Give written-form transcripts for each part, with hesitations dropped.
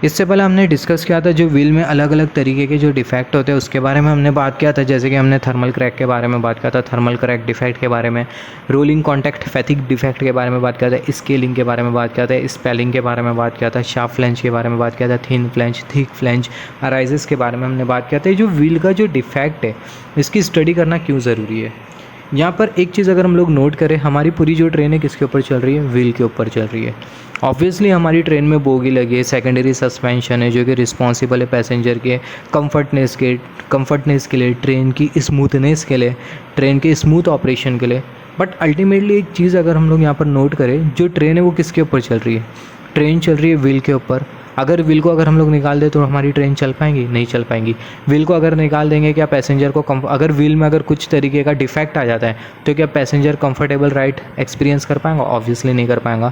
इससे पहले हमने डिस्कस किया था जो व्हील में अलग अलग तरीके के जो डिफेक्ट होते हैं उसके बारे में हमने बात किया था, जैसे कि हमने थर्मल क्रैक के बारे में बात किया था, थर्मल क्रैक डिफेक्ट के बारे में, रोलिंग कॉन्टैक्ट फैटिग डिफेक्ट के बारे में बात किया था, स्केलिंग के बारे में बात किया था, स्पेलिंग के बारे में बात किया था, शार्प फ्लैंज के बारे में बात किया था, thin flange, thick flange, arises के बारे में हमने बात किया था। जो व्हील का जो डिफेक्ट है इसकी स्टडी करना क्यों ज़रूरी है। यहाँ पर एक चीज़ अगर हम लोग नोट करें, हमारी पूरी जो ट्रेन है किसके ऊपर चल रही है, व्हील के ऊपर चल रही है। ऑब्वियसली हमारी ट्रेन में बोगी लगी है, सेकेंडरी सस्पेंशन है जो कि रिस्पॉन्सिबल है पैसेंजर के कंफर्टनेस के लिए, ट्रेन की स्मूथनेस के लिए, ट्रेन के स्मूथ ऑपरेशन के लिए। बट अल्टीमेटली एक चीज़ अगर हम लोग यहाँ पर नोट करें, जो ट्रेन है वो किसके ऊपर चल रही है, ट्रेन चल रही है व्हील के ऊपर। अगर व्हील को अगर हम लोग निकाल दें तो हमारी ट्रेन चल पाएंगी, नहीं चल पाएंगी। व्हील को अगर निकाल देंगे क्या पैसेंजर को अगर व्हील में अगर कुछ तरीके का डिफेक्ट आ जाता है तो क्या पैसेंजर कंफर्टेबल राइड एक्सपीरियंस कर पाएंगा, ऑब्वियसली नहीं कर पाएंगा।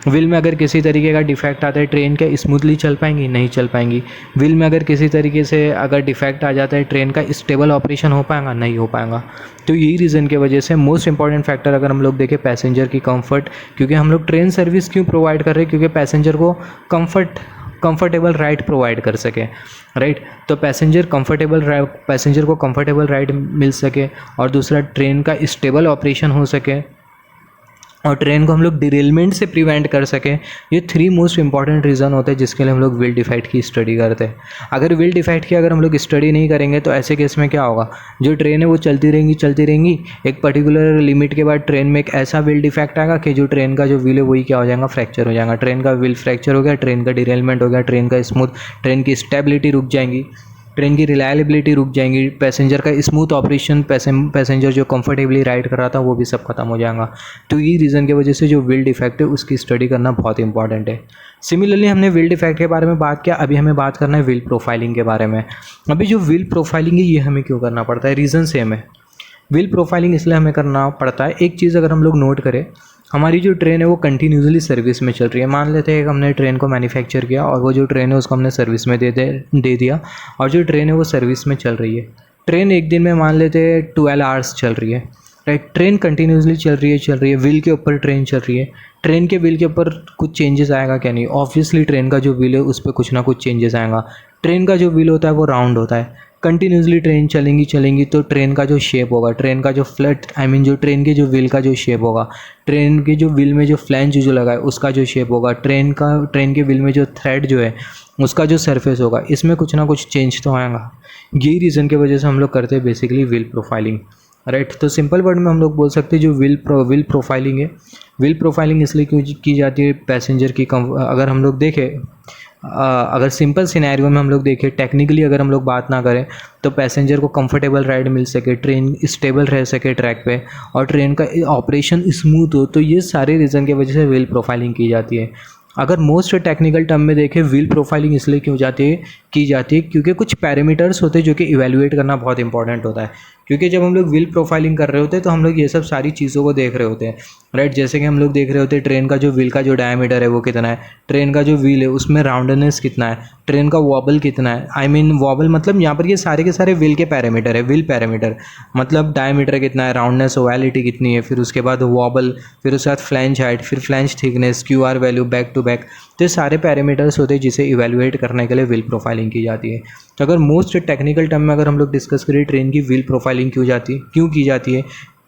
व्हील में अगर किसी तरीके का डिफेक्ट आता है ट्रेन क्या स्मूथली चल पाएंगी, नहीं चल पाएंगी। व्हील में अगर किसी तरीके से अगर डिफेक्ट आ जाता है ट्रेन का स्टेबल ऑपरेशन हो पाएगा, नहीं हो पाएगा। तो यही रीज़न की वजह से मोस्ट इंपॉर्टेंट फैक्टर अगर हम लोग देखें पैसेंजर की कंफर्ट, क्योंकि हम लोग ट्रेन सर्विस क्यों प्रोवाइड कर रहे हैं, क्योंकि पैसेंजर को कंफर्टेबल राइड प्रोवाइड कर सके, राइट। तो पैसेंजर को कंफर्टेबल राइड मिल सके, और दूसरा ट्रेन का स्टेबल ऑपरेशन हो सके, और ट्रेन को हम लोग डिरेलमेंट से प्रिवेंट कर सकें। ये 3 मोस्ट इंपॉर्टेंट रीज़न होते हैं जिसके लिए हम लोग व्हील डिफेक्ट की स्टडी करते हैं। अगर व्हील डिफेक्ट की अगर हम लोग स्टडी नहीं करेंगे तो ऐसे केस में क्या होगा, जो ट्रेन है वो चलती रहेंगी, एक पर्टिकुलर लिमिट के बाद ट्रेन में एक ऐसा व्हील डिफेक्ट आएगा कि जो ट्रेन का जो व्हील है वही क्या हो जाएगा, फ्रैक्चर हो जाएगा। ट्रेन का व्हील फ्रैक्चर हो गया, ट्रेन का डिरेलमेंट हो गया, ट्रेन का ट्रेन की स्टेबिलिटी रुक जाएंगी, ट्रेन की रिलायबिलिटी रुक जाएंगी, पैसेंजर का स्मूथ ऑपरेशन, पैसेंजर जो कंफर्टेबली राइड कर रहा था वो भी सब खत्म हो जाएगा। तो ये रीज़न की वजह से जो व्हील डिफेक्ट है उसकी स्टडी करना बहुत इंपॉर्टेंट है। सिमिलरली हमने व्हील डिफेक्ट के बारे में बात किया, अभी हमें बात करना है व्हील प्रोफाइलिंग के बारे में। अभी जो व्हील प्रोफाइलिंग है ये हमें क्यों करना पड़ता है, रीज़न सेम है। व्हील प्रोफाइलिंग इसलिए हमें करना पड़ता है, एक चीज़ अगर हम लोग नोट करें, हमारी जो ट्रेन है वो कंटिन्यूसली सर्विस में चल रही है। मान लेते हैं कि हमने ट्रेन को मैन्युफैक्चर किया और वो जो ट्रेन है उसको हमने सर्विस में दे दिया, और जो ट्रेन है वो सर्विस में चल रही है। ट्रेन एक दिन में मान लेते हैं 12 आवर्स चल रही है, राइट। ट्रेन कंटिन्यूसली चल रही है, व्हील के ऊपर ट्रेन चल रही है। ट्रेन के व्हील के ऊपर कुछ चेंजेस आएगा क्या, नहीं। ऑब्वियसली ट्रेन का जो व्हील है उस पर कुछ ना कुछ चेंजेस आएगा। ट्रेन का जो व्हील होता है वो राउंड होता है। कंटिन्यूसली ट्रेन चलेंगी तो ट्रेन का जो शेप होगा, ट्रेन का जो जो ट्रेन के जो व्हील का जो शेप होगा, ट्रेन के जो व्हील में जो फ्लैंज जो लगा है उसका जो शेप होगा, ट्रेन के व्हील में जो थ्रेड जो है उसका जो सरफेस होगा, इसमें कुछ ना कुछ चेंज तो आएगा। यही रीज़न की वजह से हम लोग करते हैं बेसिकली व्हील प्रोफाइलिंग, राइट। तो सिंपल वर्ड में हम लोग बोल सकते हैं जो व्हील प्रोफाइलिंग है, व्हील प्रोफाइलिंग इसलिए क्यों की जाती है, पैसेंजर की अगर हम लोग देखें, अगर सिंपल सिनेरियो में हम लोग देखें, टेक्निकली अगर हम लोग बात ना करें तो पैसेंजर को कंफर्टेबल राइड मिल सके, ट्रेन स्टेबल रह सके ट्रैक पे, और ट्रेन का ऑपरेशन स्मूथ हो, तो ये सारे रीज़न की वजह से व्हील प्रोफाइलिंग की जाती है। अगर मोस्ट टेक्निकल टर्म में देखें, व्हील प्रोफाइलिंग इसलिए की जाती है क्योंकि कुछ पैरामीटर्स होते हैं जो कि इवैल्यूएट करना बहुत इंपॉर्टेंट होता है। क्योंकि जब हम लोग व्हील प्रोफाइलिंग कर रहे होते हैं तो हम लोग ये सब सारी चीज़ों को देख रहे होते हैं, राइट। जैसे कि हम लोग देख रहे होते हैं ट्रेन का जो व्हील का जो डायमीटर है वो कितना है, ट्रेन का जो व्हील है उसमें राउंडनेस कितना है, ट्रेन का वॉबल कितना है। वॉबल मतलब यहाँ पर ये सारे के सारे व्हील के पैरामीटर है। व्हील पैरामीटर मतलब डायमीटर कितना है, राउंडनेस, ओवैलिटी कितनी है, फिर उसके बाद वॉबल, फिर उसके बाद फ्लैंज हाइट, फिर flange thickness, QR value, back to back. तो ये सारे पैरामीटर्स होते हैं जिसे इवैल्यूएट करने के लिए व्हील प्रोफाइलिंग की जाती है। तो अगर मोस्ट टेक्निकल टर्म में अगर हम लोग डिस्कस करें ट्रेन की व्हील प्रोफाइलिंग क्यों की जाती है,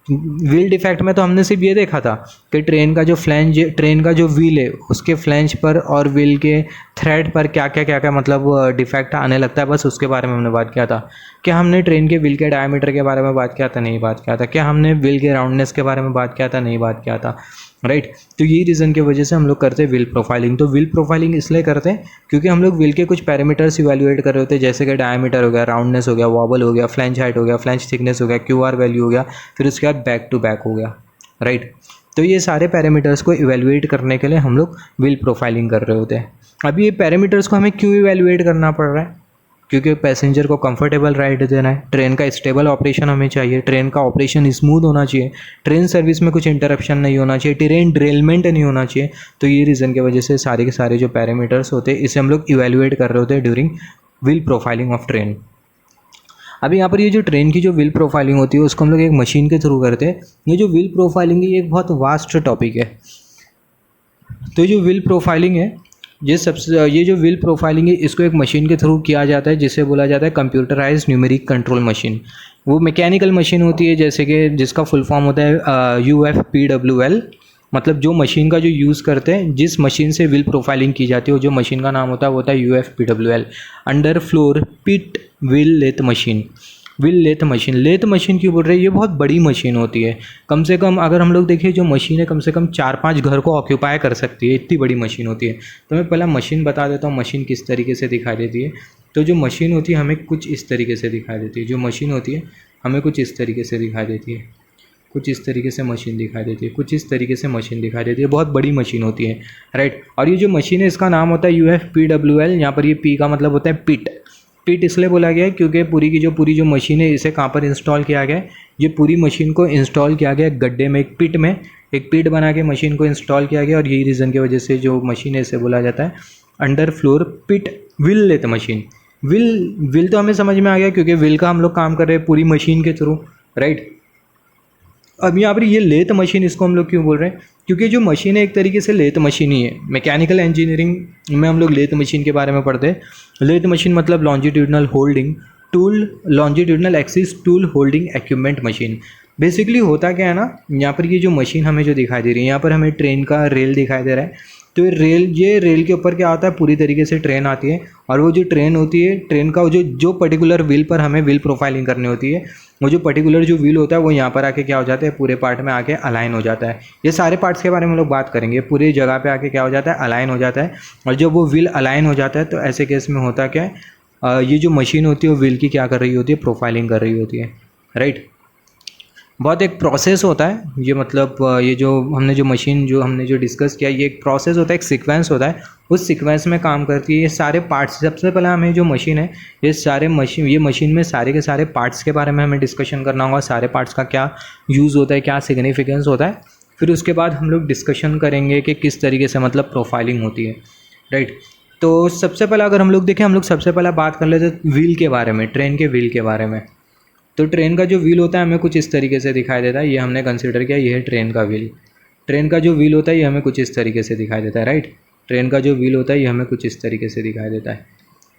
व्हील डिफेक्ट में तो हमने सिर्फ ये देखा था कि ट्रेन का जो व्हील है उसके फ्लैंज पर और व्हील के थ्रेड पर क्या मतलब डिफेक्ट आने लगता है, बस उसके बारे में हमने बात किया था। क्या हमने ट्रेन के व्हील के डायमीटर के बारे में बात किया था, नहीं बात किया था। क्या हमने व्हील के राउंडनेस के बारे में बात किया था, नहीं बात किया था, राइट। तो यही रीज़न की वजह से हम लोग करते हैं व्हील प्रोफाइलिंग। तो व्हील प्रोफाइलिंग इसलिए करते हैं क्योंकि हम लोग व्हील के कुछ पैरामीटर्स इवैल्यूएट कर रहे होते हैं, जैसे कि डायमीटर हो गया, राउंडनेस हो गया, वॉबल हो गया, फ्लैंज हाइट हो गया, फ्लैंज थिकनेस हो गया, QR वैल्यू हो गया, फिर उसके बाद बैक टू बैक हो गया, राइट। तो ये सारे पैरामीटर्स को इवैल्यूएट करने के लिए हम लोग व्हील प्रोफाइलिंग कर रहे होते हैं। अभी ये पैरामीटर्स को हमें क्यों इवैल्यूएट करना पड़ रहा है, क्योंकि पैसेंजर को कंफर्टेबल राइड देना है, ट्रेन का स्टेबल ऑपरेशन हमें चाहिए, ट्रेन का ऑपरेशन स्मूथ होना चाहिए, ट्रेन सर्विस में कुछ इंटरप्शन नहीं होना चाहिए, ट्रेन डिरेलमेंट नहीं होना चाहिए। तो ये रीज़न की वजह से सारे के सारे जो पैरामीटर्स होते हैं इसे हम लोग इवैल्यूएट कर रहे होते हैं during wheel profiling of train. अभी यहाँ पर ये जो ट्रेन की जो व्हील प्रोफाइलिंग होती है उसको हम लोग एक मशीन के थ्रू करते हैं। ये जो व्हील प्रोफाइलिंग है ये एक बहुत वास्ट टॉपिक है। तो जो व्हील प्रोफाइलिंग है ये जो व्हील प्रोफाइलिंग है इसको एक मशीन के थ्रू किया जाता है जिसे बोला जाता है कंप्यूटराइज्ड न्यूमेरिक कंट्रोल मशीन। वो मैकेनिकल मशीन होती है, जैसे कि जिसका फुल फॉर्म होता है UFPWL, मतलब जो मशीन का जो यूज़ करते हैं, जिस मशीन से व्हील प्रोफाइलिंग की जाती है वो जो मशीन का नाम होता है वो होता है UFPWL, under floor pit wheel lathe machine. Wheel lathe machine, lathe machine क्यों बोल रहे हैं, ये बहुत बड़ी मशीन होती है। कम से कम अगर हम लोग देखिए जो मशीन है कम से कम 4-5 घर को ऑक्यूपाई कर सकती है, इतनी बड़ी मशीन होती है। तो मैं पहला मशीन बता देता हूँ मशीन किस तरीके से दिखाई देती है। तो जो मशीन होती है हमें कुछ इस तरीके से दिखाई देती है, जो मशीन होती है हमें कुछ इस तरीके से दिखाई देती है, कुछ इस तरीके से मशीन दिखाई देती है, कुछ इस तरीके से मशीन दिखाई देती है, बहुत बड़ी मशीन होती है, राइट। और ये जो मशीन है इसका नाम होता है UFPWL। यहाँ पर ये P का मतलब होता है पिट। पिट इसलिए बोला गया है क्योंकि पूरी जो मशीन है इसे कहाँ पर इंस्टॉल किया गया है, ये पूरी मशीन को इंस्टॉल किया गया है गड्ढे में, एक पिट बना के मशीन को इंस्टॉल किया गया। और यही रीज़न की वजह से जो मशीन है इसे बोला जाता है under floor pit wheel lathe machine. Wheel तो हमें समझ में आ गया क्योंकि व्हील का हम लोग काम कर रहे हैं पूरी मशीन के थ्रू, राइट। अब यहाँ पर ये लेथ मशीन इसको हम लोग क्यों बोल रहे हैं, क्योंकि जो मशीन है एक तरीके से लेथ मशीन ही है। मैकेनिकल इंजीनियरिंग में हम लोग लेथ मशीन के बारे में पढ़ते हैं। लेथ मशीन मतलब longitudinal holding tool, longitudinal axis tool holding equipment machine. Basically होता क्या है ना, यहाँ पर ये जो मशीन हमें जो दिखाई दे रही है, यहाँ पर हमें ट्रेन का रेल दिखाई दे रहा है। तो ये रेल के ऊपर क्या होता है, पूरी तरीके से ट्रेन आती है और वो जो ट्रेन होती है, ट्रेन का जो पर्टिकुलर व्हील पर हमें व्हील प्रोफाइलिंग करनी होती है, वो जो पर्टिकुलर जो व्हील होता है वो यहाँ पर आके क्या हो जाता है, पूरे पार्ट में आके अलाइन हो जाता है। ये सारे पार्ट्स के बारे में लोग बात करेंगे। पूरी जगह पे आके क्या हो जाता है, अलाइन हो जाता है। और जब वो व्हील अलाइन हो जाता है तो ऐसे केस में होता क्या है, ये जो मशीन होती है वो व्हील की क्या कर रही होती है, प्रोफाइलिंग कर रही होती है, राइट। बहुत एक प्रोसेस होता है ये, मतलब ये जो मशीन जो हमने डिस्कस किया, ये एक प्रोसेस होता है, एक सीक्वेंस होता है, उस सीक्वेंस में काम करती है ये सारे पार्ट्स। सबसे पहले हमें जो मशीन है ये मशीन में सारे के सारे पार्ट्स के बारे में हमें डिस्कशन करना होगा, सारे पार्ट्स का क्या यूज़ होता है, क्या सिग्निफिकेंस होता है। फिर उसके बाद हम लोग डिस्कशन करेंगे कि किस तरीके से मतलब प्रोफाइलिंग होती है, राइट। तो सबसे पहले अगर हम लोग देखें, हम लोग सबसे पहले बात कर लेते हैं व्हील के बारे में, ट्रेन के व्हील के बारे में। तो ट्रेन का जो व्हील होता है हमें कुछ इस तरीके से दिखाई देता है, ये हमने कंसिडर किया, ये है ट्रेन का व्हील। ट्रेन का जो व्हील होता है ये हमें कुछ इस तरीके से दिखाई देता है, राइट। ट्रेन का जो व्हील होता है ये हमें कुछ इस तरीके से दिखाई देता है।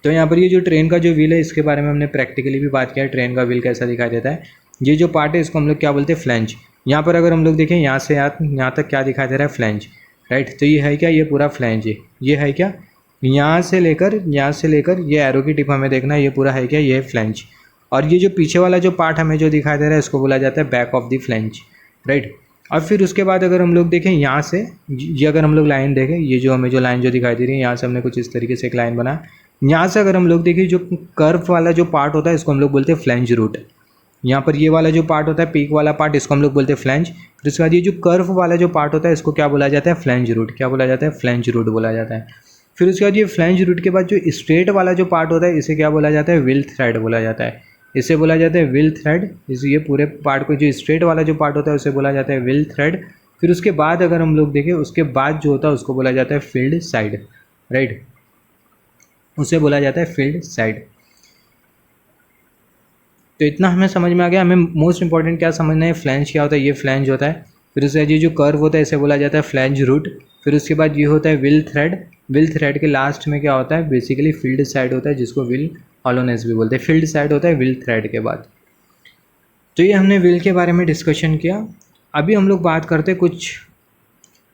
तो यहाँ पर ये जो ट्रेन का जो व्हील है इसके बारे में हमने प्रैक्टिकली भी बात किया है, ट्रेन का व्हील कैसा दिखाई देता है। ये जो पार्ट है इसको हम लोग क्या बोलते हैं, फ्लैंज। यहाँ पर अगर हम लोग देखें यहाँ से यहाँ तक क्या दिखाई दे रहा है, फ्लैंज, राइट। तो ये है क्या, ये पूरा फ्लैंज है, ये है क्या, यहाँ से लेकर ये एरो की टिप हमें देखना है, ये पूरा है क्या, ये है फ्लैंज। और ये जो पीछे वाला जो पार्ट हमें जो दिखाई दे रहा है इसको बोला जाता है back of the flange, right. और फिर उसके बाद अगर हम लोग देखें यहाँ से, ये अगर हम लोग लाइन देखें, ये जो हमें जो लाइन जो दिखाई दे रही है यहाँ से हमने कुछ इस तरीके से एक लाइन बनाया। यहाँ से अगर हम लोग देखें जो कर्व वाला जो पार्ट होता है इसको हम लोग बोलते हैं फ्लैंज रूट। यहाँ पर ये वाला जो पार्ट होता है पीक वाला पार्ट, इसको हम लोग बोलते हैं फ्लैंज। फिर उसके बाद ये जो कर्व वाला जो पार्ट होता है इसको क्या बोला जाता है, फ्लैंज रूट। क्या बोला जाता है, फ्लैंज रूट बोला जाता है। फिर उसके बाद ये फ्लैंज रूट के बाद जो स्ट्रेट वाला जो पार्ट होता है इसे क्या बोला जाता है, व्हील थ्रेड बोला जाता है। इसे बोला जाता है व्हील थ्रेड। ये पूरे पार्ट को जो स्ट्रेट वाला जो पार्ट होता है उसे बोला जाता है व्हील थ्रेड। फिर उसके बाद अगर हम लोग देखें उसके बाद जो होता है उसको बोला जाता है फील्ड साइड, राइट। उसे बोला जाता है फील्ड साइड। तो इतना हमें समझ में आ गया। हमें मोस्ट इंपॉर्टेंट क्या समझना है, फ्लैंज क्या होता है, ये फ्लैंज होता है। फिर उसके बाद ये जो कर्व होता है इसे बोला जाता है फ्लैंज रूट। फिर उसके बाद ये होता है व्हील थ्रेड। व्हील थ्रेड के लास्ट में क्या होता है, बेसिकली फील्ड साइड होता है जिसको व्हील हॉलोनेस भी बोलते हैं। फील्ड साइड होता है व्हील थ्रेड के बाद। तो ये हमने व्हील के बारे में डिस्कशन किया। अभी हम लोग बात करते हैं कुछ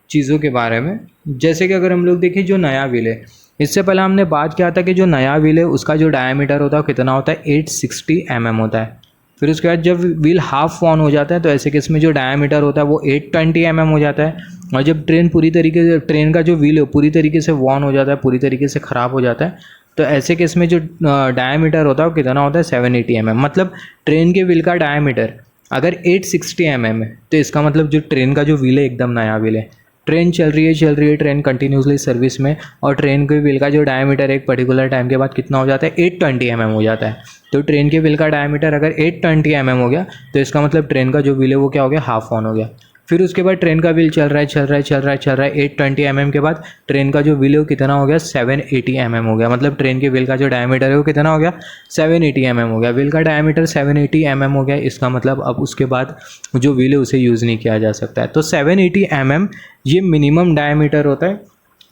चीज़ों के बारे में, जैसे कि अगर हम लोग देखें जो नया व्हील है, इससे पहले हमने बात किया था कि जो नया व्हील है उसका जो डायमीटर होता है वो कितना होता है, 860 mm होता है। फिर उसके बाद जब व्हील हाफ वॉन हो जाता है तो ऐसे केस में जो डायमीटर होता है वो 820 mm हो जाता है। और जब ट्रेन का जो व्हील है पूरी तरीके से वॉन हो जाता है, पूरी तरीके से ख़राब हो जाता है, तो ऐसे केस में जो डायमीटर होता है वो कितना होता है, 780 mm। मतलब ट्रेन के व्हील का डायमीटर अगर 860 mm है तो इसका मतलब जो ट्रेन का जो व्हील है एकदम नया व्हील है। ट्रेन चल रही है ट्रेन कंटिन्यूसली सर्विस में, और ट्रेन के व्हील का जो डायमीटर एक पर्टिकुलर टाइम के बाद कितना हो जाता है, 820 mm हो जाता है। तो ट्रेन के व्हील का डायमीटर अगर 820 mm हो गया तो इसका मतलब ट्रेन का जो व्हील है वो क्या हो गया, हाफ ऑन हो गया। फिर उसके बाद ट्रेन का व्हील चल रहा है 820 mm के बाद ट्रेन का जो व्हील है वो कितना हो गया, 780 mm हो गया। मतलब ट्रेन के व्हील का जो डायमीटर है वो कितना हो गया, 780 mm हो गया। व्हील का डायमीटर 780 mm हो गया, इसका मतलब अब उसके बाद जो व्हील है उसे यूज़ नहीं किया जा सकता है। तो 780 mm ये मिनिमम डायमीटर होता है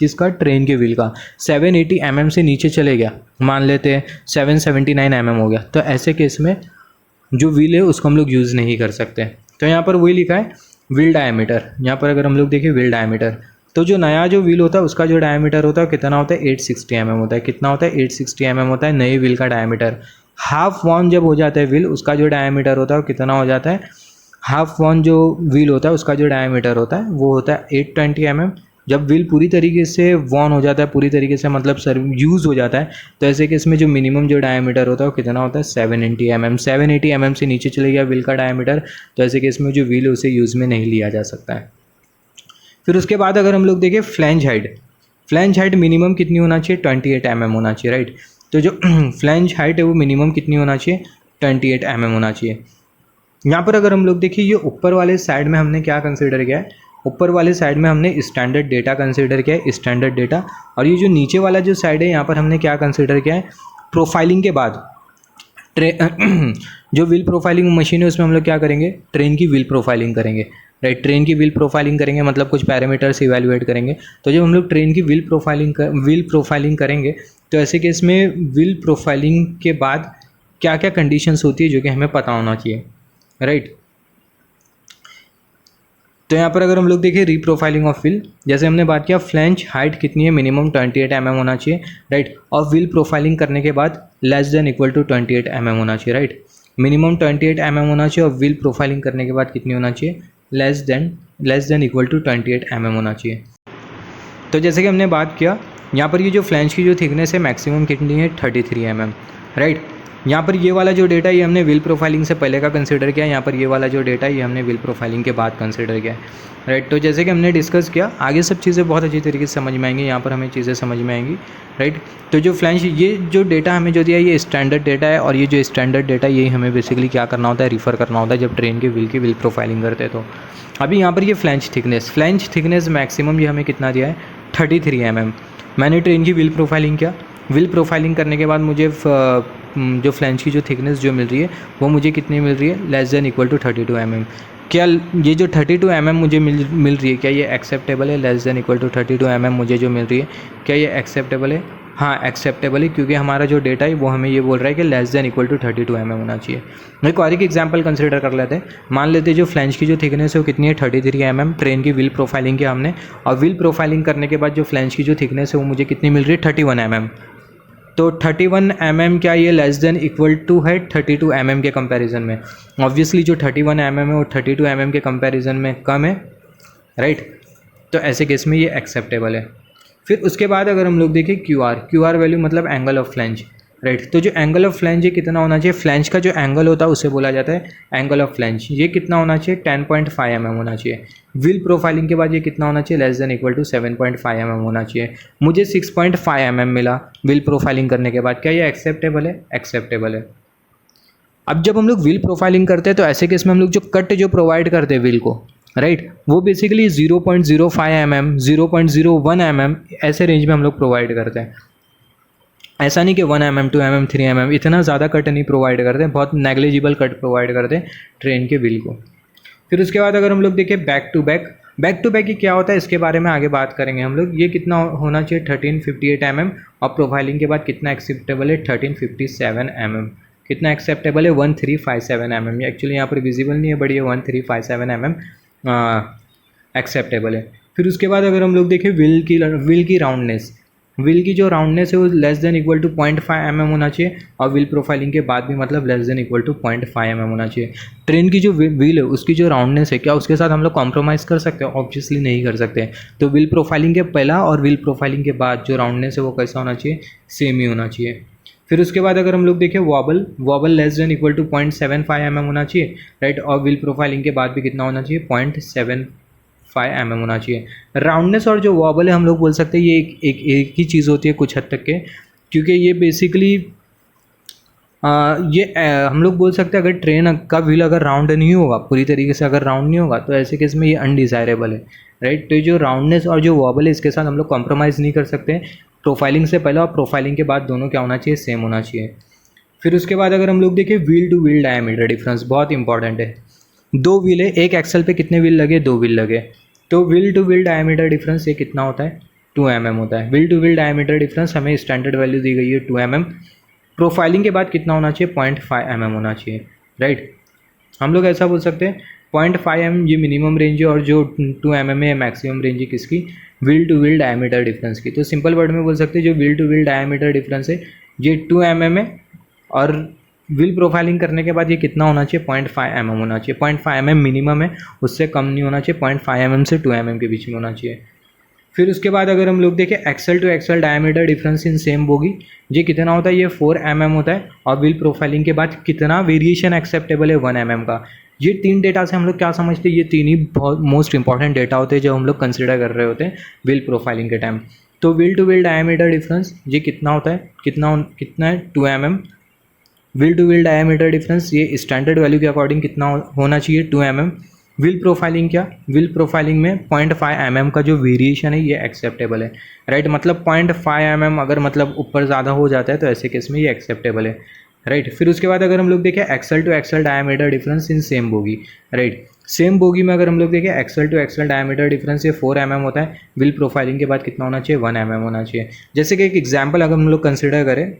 जिसका ट्रेन के व्हील का 780 mm से नीचे चले गया, मान लेते हैं 779 mm हो गया, तो ऐसे केस में जो व्हील है उसको हम लोग यूज़ नहीं कर सकते। तो यहाँ पर वही लिखा है व्हील डायमीटर। यहाँ पर अगर हम लोग देखें व्हील डायमीटर, तो जो नया जो व्हील होता है उसका जो डायमीटर होता है कितना होता है 860 mm होता है। कितना होता है 860 mm होता है नए व्हील का डायमीटर। हाफ वॉन जब हो जाता है व्हील, उसका जो डायमीटर होता है कितना हो जाता है, हाफ वॉन जो व्हील होता है उसका जो डायमीटर होता है वो होता है 820 mm। जब व्हील पूरी तरीके से वॉन हो जाता है, पूरी तरीके से मतलब सर यूज़ हो जाता है, तो ऐसे केस में जो मिनिमम जो डायमीटर होता है वो कितना होता है 780 mm। 780 mm से नीचे चले गया व्हील का डायमीटर, तो ऐसे केस में जो व्हील है उसे यूज़ में नहीं लिया जा सकता है। फिर उसके बाद अगर हम लोग देखें flange height, flange height minimum कितनी होना चाहिए 28 mm होना चाहिए, राइट। तो जो फ्लैंज हाइट है वो मिनिमम कितनी होना चाहिए 28 mm होना चाहिए। यहाँ पर अगर हम लोग देखिए ये ऊपर वाले साइड में हमने क्या कंसिडर किया है, ऊपर वाले साइड में हमने स्टैंडर्ड डेटा कंसिडर किया है, स्टैंडर्ड डेटा। और ये जो नीचे वाला जो साइड है यहाँ पर हमने क्या कंसिडर किया है, प्रोफाइलिंग के बाद जो व्हील प्रोफाइलिंग मशीन है उसमें हम लोग क्या करेंगे, ट्रेन की व्हील प्रोफाइलिंग करेंगे, राइट। ट्रेन की व्हील प्रोफाइलिंग करेंगे मतलब कुछ पैरामीटर्स इवैल्यूएट करेंगे। तो जब हम लोग ट्रेन की व्हील प्रोफाइलिंग करेंगे तो ऐसे केस में व्हील प्रोफाइलिंग के बाद क्या क्या कंडीशंस होती है जो कि हमें पता होना चाहिए, राइट। तो यहाँ पर अगर हम लोग देखें रीप्रोफाइलिंग ऑफ व्हील, जैसे हमने बात किया फ्लैंज हाइट कितनी है मिनिमम 28 mm होना चाहिए, राइट। और व्हील प्रोफाइलिंग करने के बाद less than equal to 28 mm होना चाहिए, राइट। मिनिमम 28 mm होना चाहिए और व्हील प्रोफाइलिंग करने के बाद कितनी होना चाहिए, less than equal to 28 mm होना चाहिए। तो जैसे कि हमने बात किया यहाँ पर ये जो फ्लैंज की जो थिकनेस है मैक्सिमम कितनी है 33 mm, राइट। यहाँ पर ये वाला जो डेटा ये हमने व्हील प्रोफाइलिंग से पहले का कंसिडर किया, यहाँ पर ये वाला जो डेटा ये हमने व्हील प्रोफाइलिंग के बाद कंसिडर किया, राइट। तो जैसे कि हमने डिस्कस किया आगे सब चीज़ें बहुत अच्छी तरीके से समझ में आएंगी, यहाँ पर हमें चीज़ें समझ में आएंगी, राइट। तो जो फ्लैंज ये जो डेटा हमें जो दिया ये स्टैंडर्ड डेटा है, और ये जो स्टैंडर्ड डेटा यही हमें बेसिकली क्या करना होता है, रिफ़र करना होता है जब ट्रेन के व्हील की व्हील प्रोफाइलिंग करते हैं। तो अभी यहाँ पर ये फ्लैंज थिकनेस मैक्सिमम ये हमें कितना दिया है 33 mm। मैंने ट्रेन की व्हील प्रोफाइलिंग किया, व्हील प्रोफाइलिंग करने के बाद मुझे जो फ्लैंज की जो थिकनेस जो मिल रही है वो मुझे कितनी मिल रही है, less than equal to 32 mm। क्या ये जो 32 mm मुझे मिल रही है क्या ये एक्सेप्टेबल है, less than equal to 32 mm मुझे जो मिल रही है क्या ये एक्सेप्टेबल है, हाँ एक्सेप्टेबल है, क्योंकि हमारा जो डेटा है वो हमें ये बोल रहा है कि less than equal to 32 mm होना चाहिए। एक और एक एग्जांपल कंसिडर कर लेते हैं, मान लेते हैं जो फ्लैंज की जो थिकनेस है वो कितनी है 33 mm, ट्रेन की व्हील प्रोफाइलिंग किया हमने, और व्हील प्रोफाइलिंग करने के बाद जो फ्लैंज की जो थिकनेस है वो मुझे कितनी मिल रही है 31 mm। तो 31 mm क्या ये लेस देन इक्वल टू है 32 mm के कंपैरिजन में, ऑब्वियसली जो 31 mm है वो 32 mm के कंपैरिजन में कम है, राइट। तो ऐसे केस में ये एक्सेप्टेबल है। फिर उसके बाद अगर हम लोग देखें क्यू आर वैल्यू मतलब एंगल ऑफ फ्लैंज, राइट। तो जो एंगल ऑफ फ्लैंज है कितना होना चाहिए, फ्लैंज का जो एंगल होता है उसे बोला जाता है एंगल ऑफ फ्लैंज, ये कितना होना चाहिए 10.5 mm होना चाहिए। व्हील प्रोफाइलिंग के बाद ये कितना होना चाहिए, less than equal to 7.5 mm होना चाहिए। मुझे 6.5 mm मिला व्हील प्रोफाइलिंग करने के बाद, क्या ये एक्सेप्टेबल है, एक्सेप्टेबल है। अब जब हम लोग व्हील प्रोफाइलिंग करते हैं तो ऐसे केस में हम लोग जो कट जो प्रोवाइड करते हैं व्हील को, राइट, वो बेसिकली 0.05 mm 0.01 mm ऐसे रेंज में हम लोग प्रोवाइड करते हैं। ऐसा नहीं कि 1 mm 2 mm 3 mm इतना ज़्यादा कट नहीं प्रोवाइड करते, बहुत नेग्लिजिबल कट प्रोवाइड करते हैं ट्रेन के व्हील को। फिर उसके बाद अगर हम लोग देखें बैक टू बैक ये क्या होता है इसके बारे में आगे बात करेंगे हम लोग। ये कितना होना चाहिए 1358 mm, और प्रोफाइलिंग के बाद कितना एक्सेप्टेबल है 1357 mm। कितना एक्सेप्टेबल है 1357 mm। एक्चुअली यहाँ पर विजिबल नहीं है बट ये 1357 mm एक्सेप्टेबल है। फिर उसके बाद अगर हम लोग देखें व्हील की राउंडनेस, व्हील की जो राउंडनेस है वो less than equal to 0.5 mm होना चाहिए, और व्हील प्रोफाइलिंग के बाद भी मतलब less than equal to 0.5 mm होना चाहिए। ट्रेन की जो व्हील है उसकी जो राउंडनेस है क्या उसके साथ हम लोग कॉम्प्रोमाइज़ कर सकते हैं, ऑब्वियसली नहीं कर सकते। तो व्हील प्रोफाइलिंग के पहला और व्हील प्रोफाइलिंग के बाद जो राउंडनेस है वो कैसा होना चाहिए, सेम ही होना चाहिए। फिर उसके बाद अगर हम लोग देखें wobble less than equal to 0.75 mm होना चाहिए, राइट। और व्हील प्रोफाइलिंग के बाद भी कितना होना चाहिए 0.75 mm होना चाहिए। राउंडनेस और जो वॉबल है हम लोग बोल सकते हैं ये एक ही चीज़ होती है कुछ हद तक के, क्योंकि ये बेसिकली हम लोग बोल सकते हैं अगर ट्रेन का व्हील अगर राउंड नहीं होगा, पूरी तरीके से अगर राउंड नहीं होगा, तो ऐसे केस में ये अनडिज़ायरेबल है, राइट। तो जो राउंडनेस और जो वॉबल है इसके साथ हम लोग कॉम्प्रोमाइज़ नहीं कर सकते। प्रोफाइलिंग से पहले और प्रोफाइलिंग के बाद दोनों क्या होना चाहिए, सेम होना चाहिए। फिर उसके बाद अगर हम लोग देखें wheel to wheel diameter difference, बहुत इंपॉर्टेंट है। दो व्हील है, एक एक्सल पे कितने व्हील लगे, 2 व्हील लगे, तो wheel to wheel diameter difference ये कितना होता है 2 mm होता है। Wheel to wheel diameter difference हमें स्टैंडर्ड वैल्यू दी गई है 2 mm। प्रोफाइलिंग के बाद कितना होना चाहिए, 0.5 mm होना चाहिए, राइट। हम लोग ऐसा बोल सकते हैं 0.5 mm ये मिनिमम रेंज है और जो 2 mm है मैक्सिमम रेंज है किसकी, wheel to wheel diameter difference की। तो सिंपल वर्ड में बोल सकते हैं जो wheel to wheel diameter difference है ये 2 mm है, और व्हील प्रोफाइलिंग करने के बाद ये कितना होना चाहिए, 0.5 mm होना चाहिए। 0.5 mm मिनिमम है, उससे कम नहीं होना चाहिए, 0.5 mm से 2 mm के बीच में होना चाहिए। फिर उसके बाद अगर हम लोग देखें axle to axle diameter difference in same bogie, ये कितना होता है, ये 4 mm होता है। और व्हील प्रोफाइलिंग के बाद कितना वेरिएशन एक्सेप्टेबल है 1 mm का। ये 3 डेटा से हम लोग क्या समझते हैं, ये 3 ही बहुत मोस्ट इंपॉर्टेंट डेटा होते हैं जो हम लोग कंसिडर कर रहे होते हैं व्हील प्रोफाइलिंग के टाइम। तो wheel to wheel diameter difference ये कितना होता है, कितना है 2 mm। Wheel to wheel diameter difference ये स्टैंडर्ड वैल्यू के अकॉर्डिंग कितना होना चाहिए, 2 mm। व्हील प्रोफाइलिंग क्या, व्हील प्रोफाइलिंग में 0.5 mm का जो वेरिएशन है ये एक्सेप्टेबल है, राइट। मतलब 0.5 mm अगर मतलब ऊपर ज़्यादा हो जाता है तो ऐसे केस में ये एक्सेप्टेबल है, राइट। फिर उसके बाद अगर हम लोग देखें axle to axle diameter difference in same bogie, right. Same bogie में अगर हम लोग देखें axle to axle diameter difference ये 4 mm होता है। व्हील प्रोफाइलिंग के बाद कितना होना चाहिए, 1 mm होना चाहिए। जैसे कि एक एग्जाम्पल अगर हम लोग कंसिडर करें,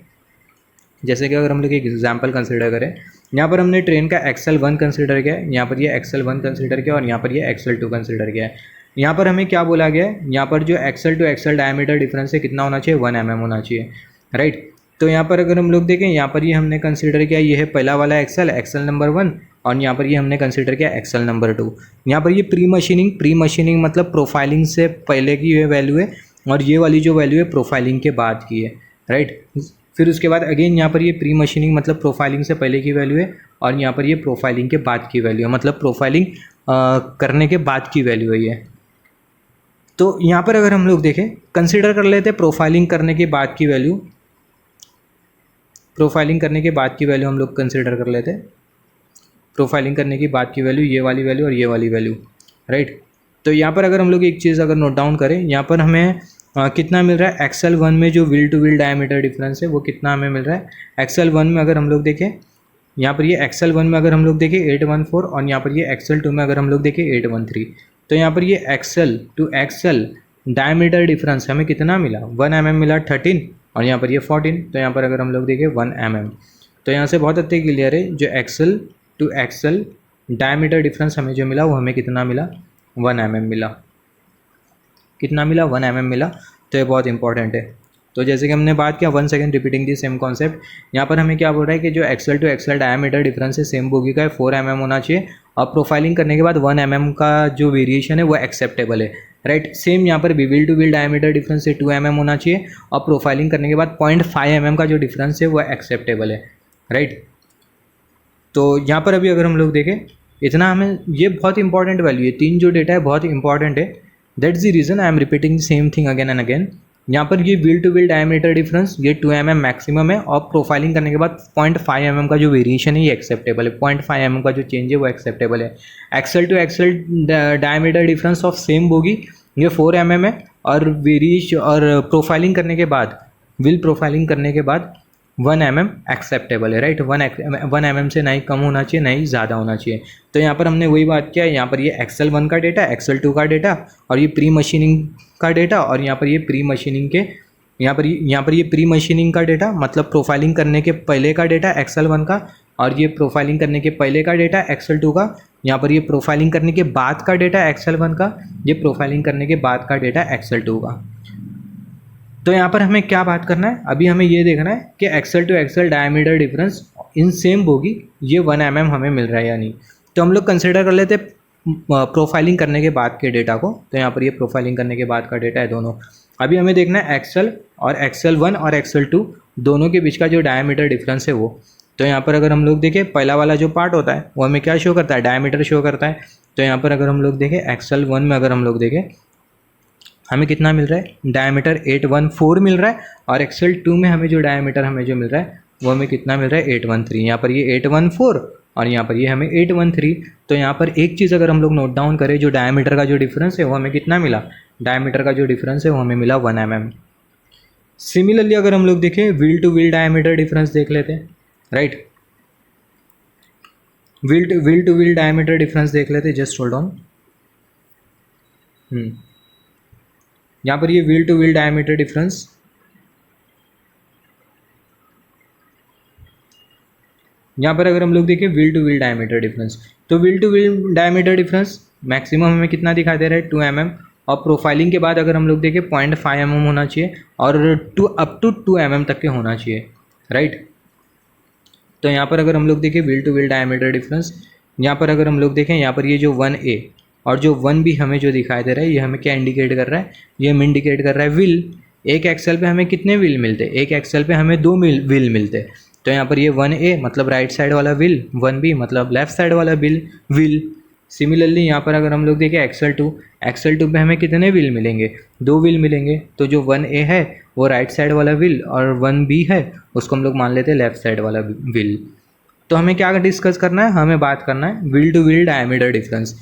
जैसे कि अगर हम लोग एक एग्जाम्पल कंसिडर करें, यहाँ पर हमने ट्रेन का एक्सल 1 कंसिडर किया है, यहाँ पर ये एक्सल 1 कंसिडर किया और यहाँ पर ये एक्सल 2 कंसिडर किया है। यहाँ पर हमें क्या बोला गया है, यहाँ पर जो axle to axle diameter difference है कितना होना चाहिए, 1 mm होना चाहिए, राइट। तो यहाँ पर अगर हम लोग देखें, यहाँ पर ये हमने कंसिडर किया, ये है पहला वाला एक्सल नंबर 1, और यहाँ पर ये हमने कंसिडर किया एक्सल नंबर 2। यहाँ पर ये प्री मशीनिंग मतलब प्रोफाइलिंग से पहले की ये वैल्यू है, और ये वाली जो वैल्यू है प्रोफाइलिंग के बाद की है, राइट। फिर उसके बाद अगेन यहाँ पर ये प्री मशीनिंग मतलब प्रोफाइलिंग से पहले की वैल्यू है, और यहाँ पर ये प्रोफाइलिंग के बाद की वैल्यू है, मतलब प्रोफाइलिंग करने के बाद की वैल्यू है ये। तो यहाँ पर अगर हम लोग देखें, कंसिडर कर लेते हैं प्रोफाइलिंग करने के बाद की वैल्यू, प्रोफाइलिंग करने के बाद की वैल्यू हम लोग कंसिडर कर लेते हैं। प्रोफाइलिंग करने की बाद की वैल्यू, ये वाली वैल्यू और ये वाली वैल्यू, राइट। तो यहाँ पर अगर हम लोग एक चीज़ अगर नोट डाउन करें, यहाँ पर हमें कितना मिल रहा है, एक्सल 1 में जो wheel to wheel diameter difference है वो कितना हमें मिल रहा है। एक्सल 1 में अगर हम लोग देखें, यहाँ पर ये एक्सल 1 में अगर हम लोग देखें 814, और यहाँ पर ये एक्सल 2 में अगर हम लोग देखें 813। तो यहाँ पर ये axle to axle diameter difference हमें कितना मिला, 1 mm मिला 13, और यहाँ पर ये 14। तो यहाँ पर अगर हम लोग देखें 1 mm, तो यहाँ से बहुत अच्छे क्लियर है, जो axle to axle diameter difference हमें जो मिला वो हमें कितना मिला, 1 mm मिला। कितना मिला, 1 mm मिला। तो ये बहुत इंपॉर्टेंट है। तो जैसे कि हमने बात किया, 1 सेकेंड रिपीटिंग दी सेम कॉन्सेप्ट, यहाँ पर हमें क्या बोल रहा है कि जो axle to axle diameter difference है सेम बोगी का है, 4 mm होना चाहिए, और प्रोफाइलिंग करने के बाद 1 mm का जो वेरिएशन है वो एक्सेप्टेबल है, राइट। सेम यहाँ पर भी wheel to wheel diameter difference है 2 mm होना चाहिए, और प्रोफाइलिंग करने के बाद 0.5 mm का जो डिफरेंस है वो एक्सेप्टेबल है, राइट। तो यहाँ पर अभी अगर हम लोग देखें, इतना हमें, ये बहुत इंपॉर्टेंट वैल्यू है, 3 जो डेटा है बहुत इंपॉर्टेंट है। That's the reason I am repeating the same thing again and again. यहाँ पर ये wheel to wheel diameter difference ये 2 mm मैक्सिमम है, और प्रोफाइलिंग करने के बाद 0.5 mm का जो वेरिएशन है ये एक्सेप्टेबल है, 0.5 mm का जो चेंज है वो एक्सेप्टेबल है। Axle to axle diameter difference of same bogie ये 4 mm है, और प्रोफाइलिंग करने के बाद, व्हील प्रोफाइलिंग करने के बाद 1 mm एक्सेप्टेबल है, राइट। 1 mm से ना ही कम होना चाहिए ना ही ज़्यादा होना चाहिए। तो यहाँ पर हमने वही बात किया, यहाँ पर ये एक्सल 1 का डेटा, एक्सल 2 का डेटा, और ये प्री मशीनिंग का डेटा, और यहाँ पर ये प्री मशीनिंग के यहाँ पर ये प्री मशीनिंग का डेटा मतलब प्रोफाइलिंग करने के पहले का डेटा एक्सल 1 का, और ये प्रोफाइलिंग करने के पहले का डेटा एक्सल 2 का। यहाँ पर ये प्रोफाइलिंग करने के बाद का डेटा एक्सल 1 का, ये प्रोफाइलिंग करने के बाद का डेटा एक्सल 2 का। तो यहाँ पर हमें क्या बात करना है, अभी हमें ये देखना है कि axle to axle diameter difference in same bogie ये 1 mm हमें मिल रहा है या नहीं। तो हम लोग कंसिडर कर लेते प्रोफाइलिंग करने के बाद के डेटा को। तो यहाँ पर ये प्रोफाइलिंग करने के बाद का डेटा है दोनों। अभी हमें देखना है एक्सल 1 और एक्सल 2 दोनों के बीच का जो डायमीटर डिफरेंस है वो। तो यहाँ पर अगर हम लोग देखें, पहला वाला जो पार्ट होता है वो हमें क्या शो करता है, डायमीटर शो करता है। तो यहाँ पर अगर हम लोग देखें एक्सल 1 में अगर हम लोग देखें, हमें कितना मिल रहा है, डायमीटर 814 मिल रहा है, और एक्सल 2 में हमें जो डायमीटर हमें जो मिल रहा है वो हमें कितना मिल रहा है, 813। यहाँ पर ये 814 और यहाँ पर ये हमें 813। तो यहाँ पर एक चीज़ अगर हम लोग नोट डाउन करें, जो डायमीटर का जो डिफरेंस है वो हमें कितना मिला, डायमीटर का जो डिफरेंस है वो हमें मिला 1 mm। सिमिलरली अगर हम लोग देखें wheel to wheel diameter difference देख लेते हैं, right. Wheel to wheel diameter difference देख लेते हैं, जस्ट होल्ड ऑन। यहाँ पर ये wheel to wheel diameter difference, यहाँ पर अगर हम लोग देखें wheel to wheel diameter difference, तो wheel to wheel diameter difference maximum हमें कितना दिखाई दे रहा है 2 mm, और प्रोफाइलिंग के बाद अगर हम लोग देखें 0.5 mm होना चाहिए और अप टू 2 mm तक के होना चाहिए, राइट। तो यहाँ पर अगर हम लोग देखें wheel to wheel diameter difference, यहाँ पर अगर हम लोग देखें यहाँ पर ये जो 1A और जो 1B हमें जो दिखाई दे रहा है, ये हमें क्या इंडिकेट कर रहा है, ये हमें इंडिकेट कर रहा है व्हील। एक एक्सेल पे हमें कितने व्हील मिलते हैं, एक एक्सेल पे हमें 2 व्हील मिलते हैं। तो यहाँ पर ये 1A मतलब राइट साइड वाला व्हील, 1B मतलब लेफ्ट साइड वाला व्हील। सिमिलरली यहाँ पर अगर हम लोग देखें एक्सेल टू पे हमें कितने व्हील मिलेंगे, 2 व्हील मिलेंगे। तो जो 1A है वो राइट साइड वाला व्हील और 1B है उसको हम लोग मान लेते हैं लेफ्ट साइड वाला व्हील। तो हमें क्या डिस्कस करना है, हमें बात करना है wheel to wheel diameter difference.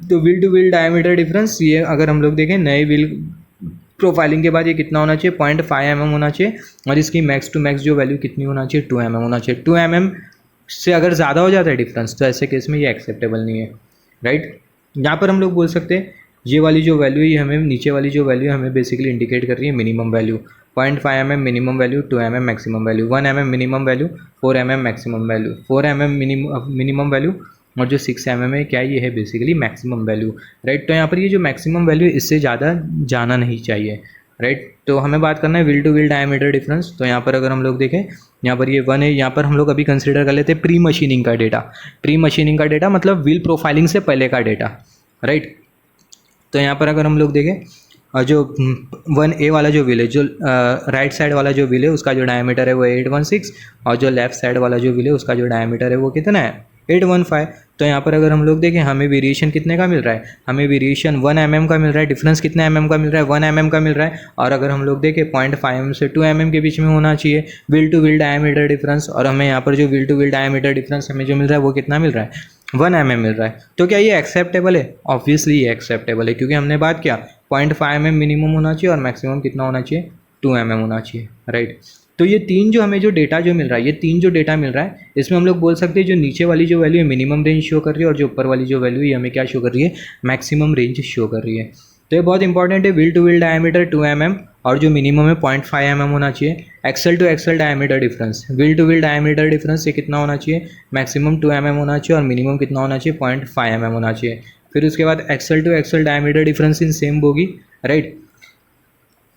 तो wheel to wheel diameter difference ये अगर हम लोग देखें नए व्हील प्रोफाइलिंग के बाद ये कितना होना चाहिए, 0.5 mm होना चाहिए, और इसकी मैक्स टू मैक्स जो वैल्यू कितनी होना चाहिए, 2 mm होना चाहिए। 2 mm से अगर ज़्यादा हो जाता है डिफरेंस तो ऐसे केस में ये एक्सेप्टेबल नहीं है, राइट। यहाँ पर हम लोग बोल सकते हैं ये वाली जो वैल्यू है ये हमें नीचे वाली जो वैल्यू हमें बेसिकली इंडिकेट कर रही है minimum value, 0.5 mm minimum value, 2 mm maximum value, 1 mm minimum value, 4 mm maximum value, 4 mm minimum value, और जो 6 mm है क्या ये है बेसिकली मैक्सिमम वैल्यू, राइट। तो यहाँ पर ये जो मैक्सिमम वैल्यू इससे ज़्यादा जाना नहीं चाहिए, राइट। तो हमें बात करना है wheel to wheel diameter difference. तो यहाँ पर अगर हम लोग देखें यहाँ पर ये 1 है, यहाँ पर हम लोग अभी कंसिडर कर लेते हैं प्री मशीनिंग का डेटा। प्री मशीनिंग का डेटा मतलब व्हील प्रोफाइलिंग से पहले का डेटा, राइट। तो यहाँ पर अगर हम लोग देखें जो 1A वाला जो व्हील है, जो राइट साइड वाला जो व्हील है उसका जो डायमीटर है वो 816, और जो लेफ्ट साइड वाला जो व्हील है उसका जो डायमीटर है वो कितना है 815। तो यहाँ पर अगर हम लोग देखें हमें वेरिएशन कितने का मिल रहा है, हमें वेरिएशन 1 mm का मिल रहा है, डिफरेंस कितने mm का मिल रहा है, 1 mm का मिल रहा है। और अगर हम लोग देखें 0.5 mm से 2 mm के बीच में होना चाहिए wheel to wheel diameter difference, और हमें यहाँ पर जो wheel to wheel diameter difference हमें जो मिल रहा है वो कितना मिल रहा है 1 mm मिल रहा है। तो क्या ये एक्सेप्टेबल है? ऑब्वियसली ये एक्सेप्टेबल है, क्योंकि हमने बात किया 0.5 mm मिनिमम होना चाहिए और मैक्सिमम कितना होना चाहिए 2 mm होना चाहिए, राइट। तो ये तीन जो हमें जो डेटा जो मिल रहा है, ये तीन जो डेटा मिल रहा है इसमें हम लोग बोल सकते हैं जो नीचे वाली जो वैल्यू है मिनिमम रेंज शो कर रही है और जो ऊपर वाली जो वैल्यू है हमें क्या शो कर रही है मैक्सिमम रेंज शो कर रही है। तो ये बहुत इंपॉर्टेंट है। Wheel to wheel diameter 2 mm और जो मिनिमम है 0.5 mm होना चाहिए। Axle to axle diameter difference, wheel to wheel diameter difference ये कितना होना चाहिए, मैक्सिमम 2 mm होना चाहिए और मिनिमम कितना होना चाहिए 0.5 mm होना चाहिए। फिर उसके बाद axle to axle diameter difference in same bogie, right,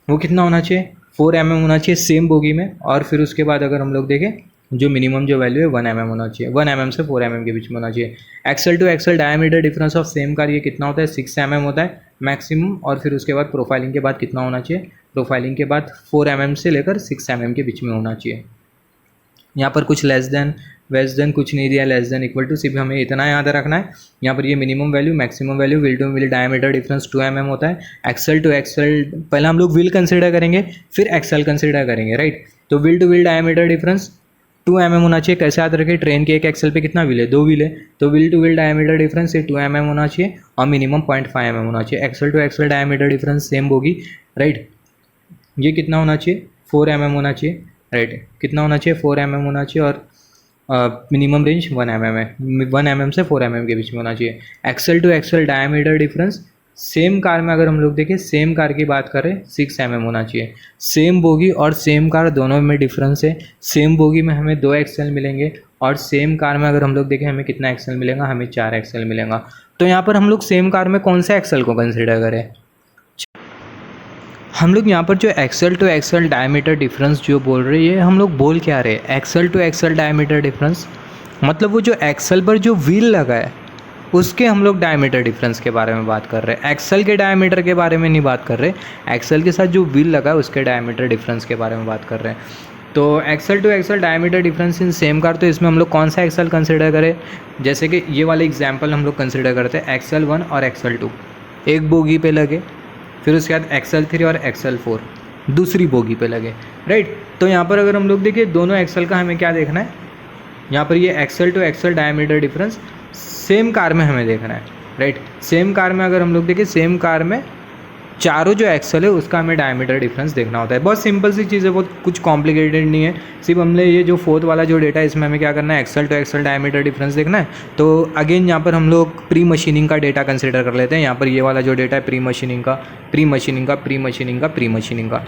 वो कितना होना चाहिए 4 mm होना चाहिए सेम बोगी में। और फिर उसके बाद अगर हम लोग देखें जो मिनिमम जो वैल्यू है 1 mm होना चाहिए, 1 mm से 4 mm के बीच में होना चाहिए। Axle to axle diameter difference of same car ये कितना होता है 6 mm होता है मैक्सिमम। और फिर उसके बाद प्रोफाइलिंग के बाद कितना होना चाहिए, प्रोफाइलिंग के बाद 4 mm से लेकर 6 mm के बीच में होना चाहिए। यहाँ पर कुछ लेस देन कुछ नहीं दिया, लेस देन इक्वल टू, सिर्फ हमें इतना याद रखना है। यहाँ पर ये minimum value maximum value wheel to wheel diameter difference 2 mm होता है। एक्सेल टू एक्सेल पहले हम लोग व्हील कंसिडर करेंगे फिर एक्सेल कंसिडर करेंगे, राइट। तो wheel to wheel diameter difference 2 mm होना चाहिए। कैसे याद रखें, ट्रेन के एक एक्सेल पे कितना व्हील है 2 व्हील है, तो wheel to wheel diameter difference ये 2 mm होना चाहिए और मिनिमम 0.5 mm होना चाहिए। Axle to axle diameter difference same होगी, राइट, ये कितना होना चाहिए 4 mm होना चाहिए, राइट, कितना होना चाहिए 4 mm होना चाहिए। और मिनिमम रेंज 1 mm है, 1 mm से 4 mm के बीच में होना चाहिए। Axle to axle diameter difference same car में अगर हम लोग देखें, सेम कार की बात करें 6 mm होना चाहिए। सेम बोगी और सेम कार दोनों में डिफरेंस है। सेम बोगी में हमें 2 एक्सेल मिलेंगे और सेम कार में अगर हम लोग देखें हमें कितना एक्सेल मिलेगा, हमें 4 एक्सेल मिलेगा। तो यहाँ पर हम लोग सेम कार में कौन सा एक्सेल को कंसिडर करें, हम लोग यहाँ पर जो axle to axle diameter difference जो बोल रहे हैं, हम लोग बोल क्या रहे हैं, axle to axle diameter difference मतलब वो जो एक्सेल पर जो व्हील लगा है उसके हम लोग डायमीटर डिफरेंस के बारे में बात कर रहे हैं। एक्सेल के डायमीटर के बारे में नहीं बात कर रहे, एक्सेल के साथ जो व्हील लगा है उसके डायमीटर डिफरेंस के बारे में बात कर रहे हैं। तो axle to axle diameter difference in same car, तो इसमें हम लोग कौन सा एक्सेल कंसिडर करें, जैसे कि ये वाले एग्जाम्पल हम लोग कंसिडर करते हैं एक्सेल 1 और एक्सेल 2 एक बोगी पे लगे, फिर उसके बाद एक्सेल 3 और एक्सेल 4 दूसरी बोगी पे लगे, राइट। तो यहाँ पर अगर हम लोग देखें दोनों एक्सेल का हमें क्या देखना है, यहाँ पर ये axle to axle diameter difference same car में हमें देखना है, राइट। सेम कार में अगर हम लोग देखें, सेम कार में चारों जो एक्सल है उसका हमें डायमीटर डिफरेंस देखना होता है। बहुत सिंपल सी चीज़ है, बहुत कुछ कॉम्प्लिकेटेड नहीं है। सिर्फ हमने ये जो फोर्थ वाला जो डेटा है इसमें हमें क्या करना है, axle to axle diameter difference देखना है। तो अगेन यहाँ पर हम लोग प्री मशीनिंग का डेटा कंसिडर कर लेते हैं। यहाँ पर ये वाला जो डेटा है प्री मशीनिंग का, प्री मशीनिंग का, प्री मशीनिंग का, प्री मशीनिंग का,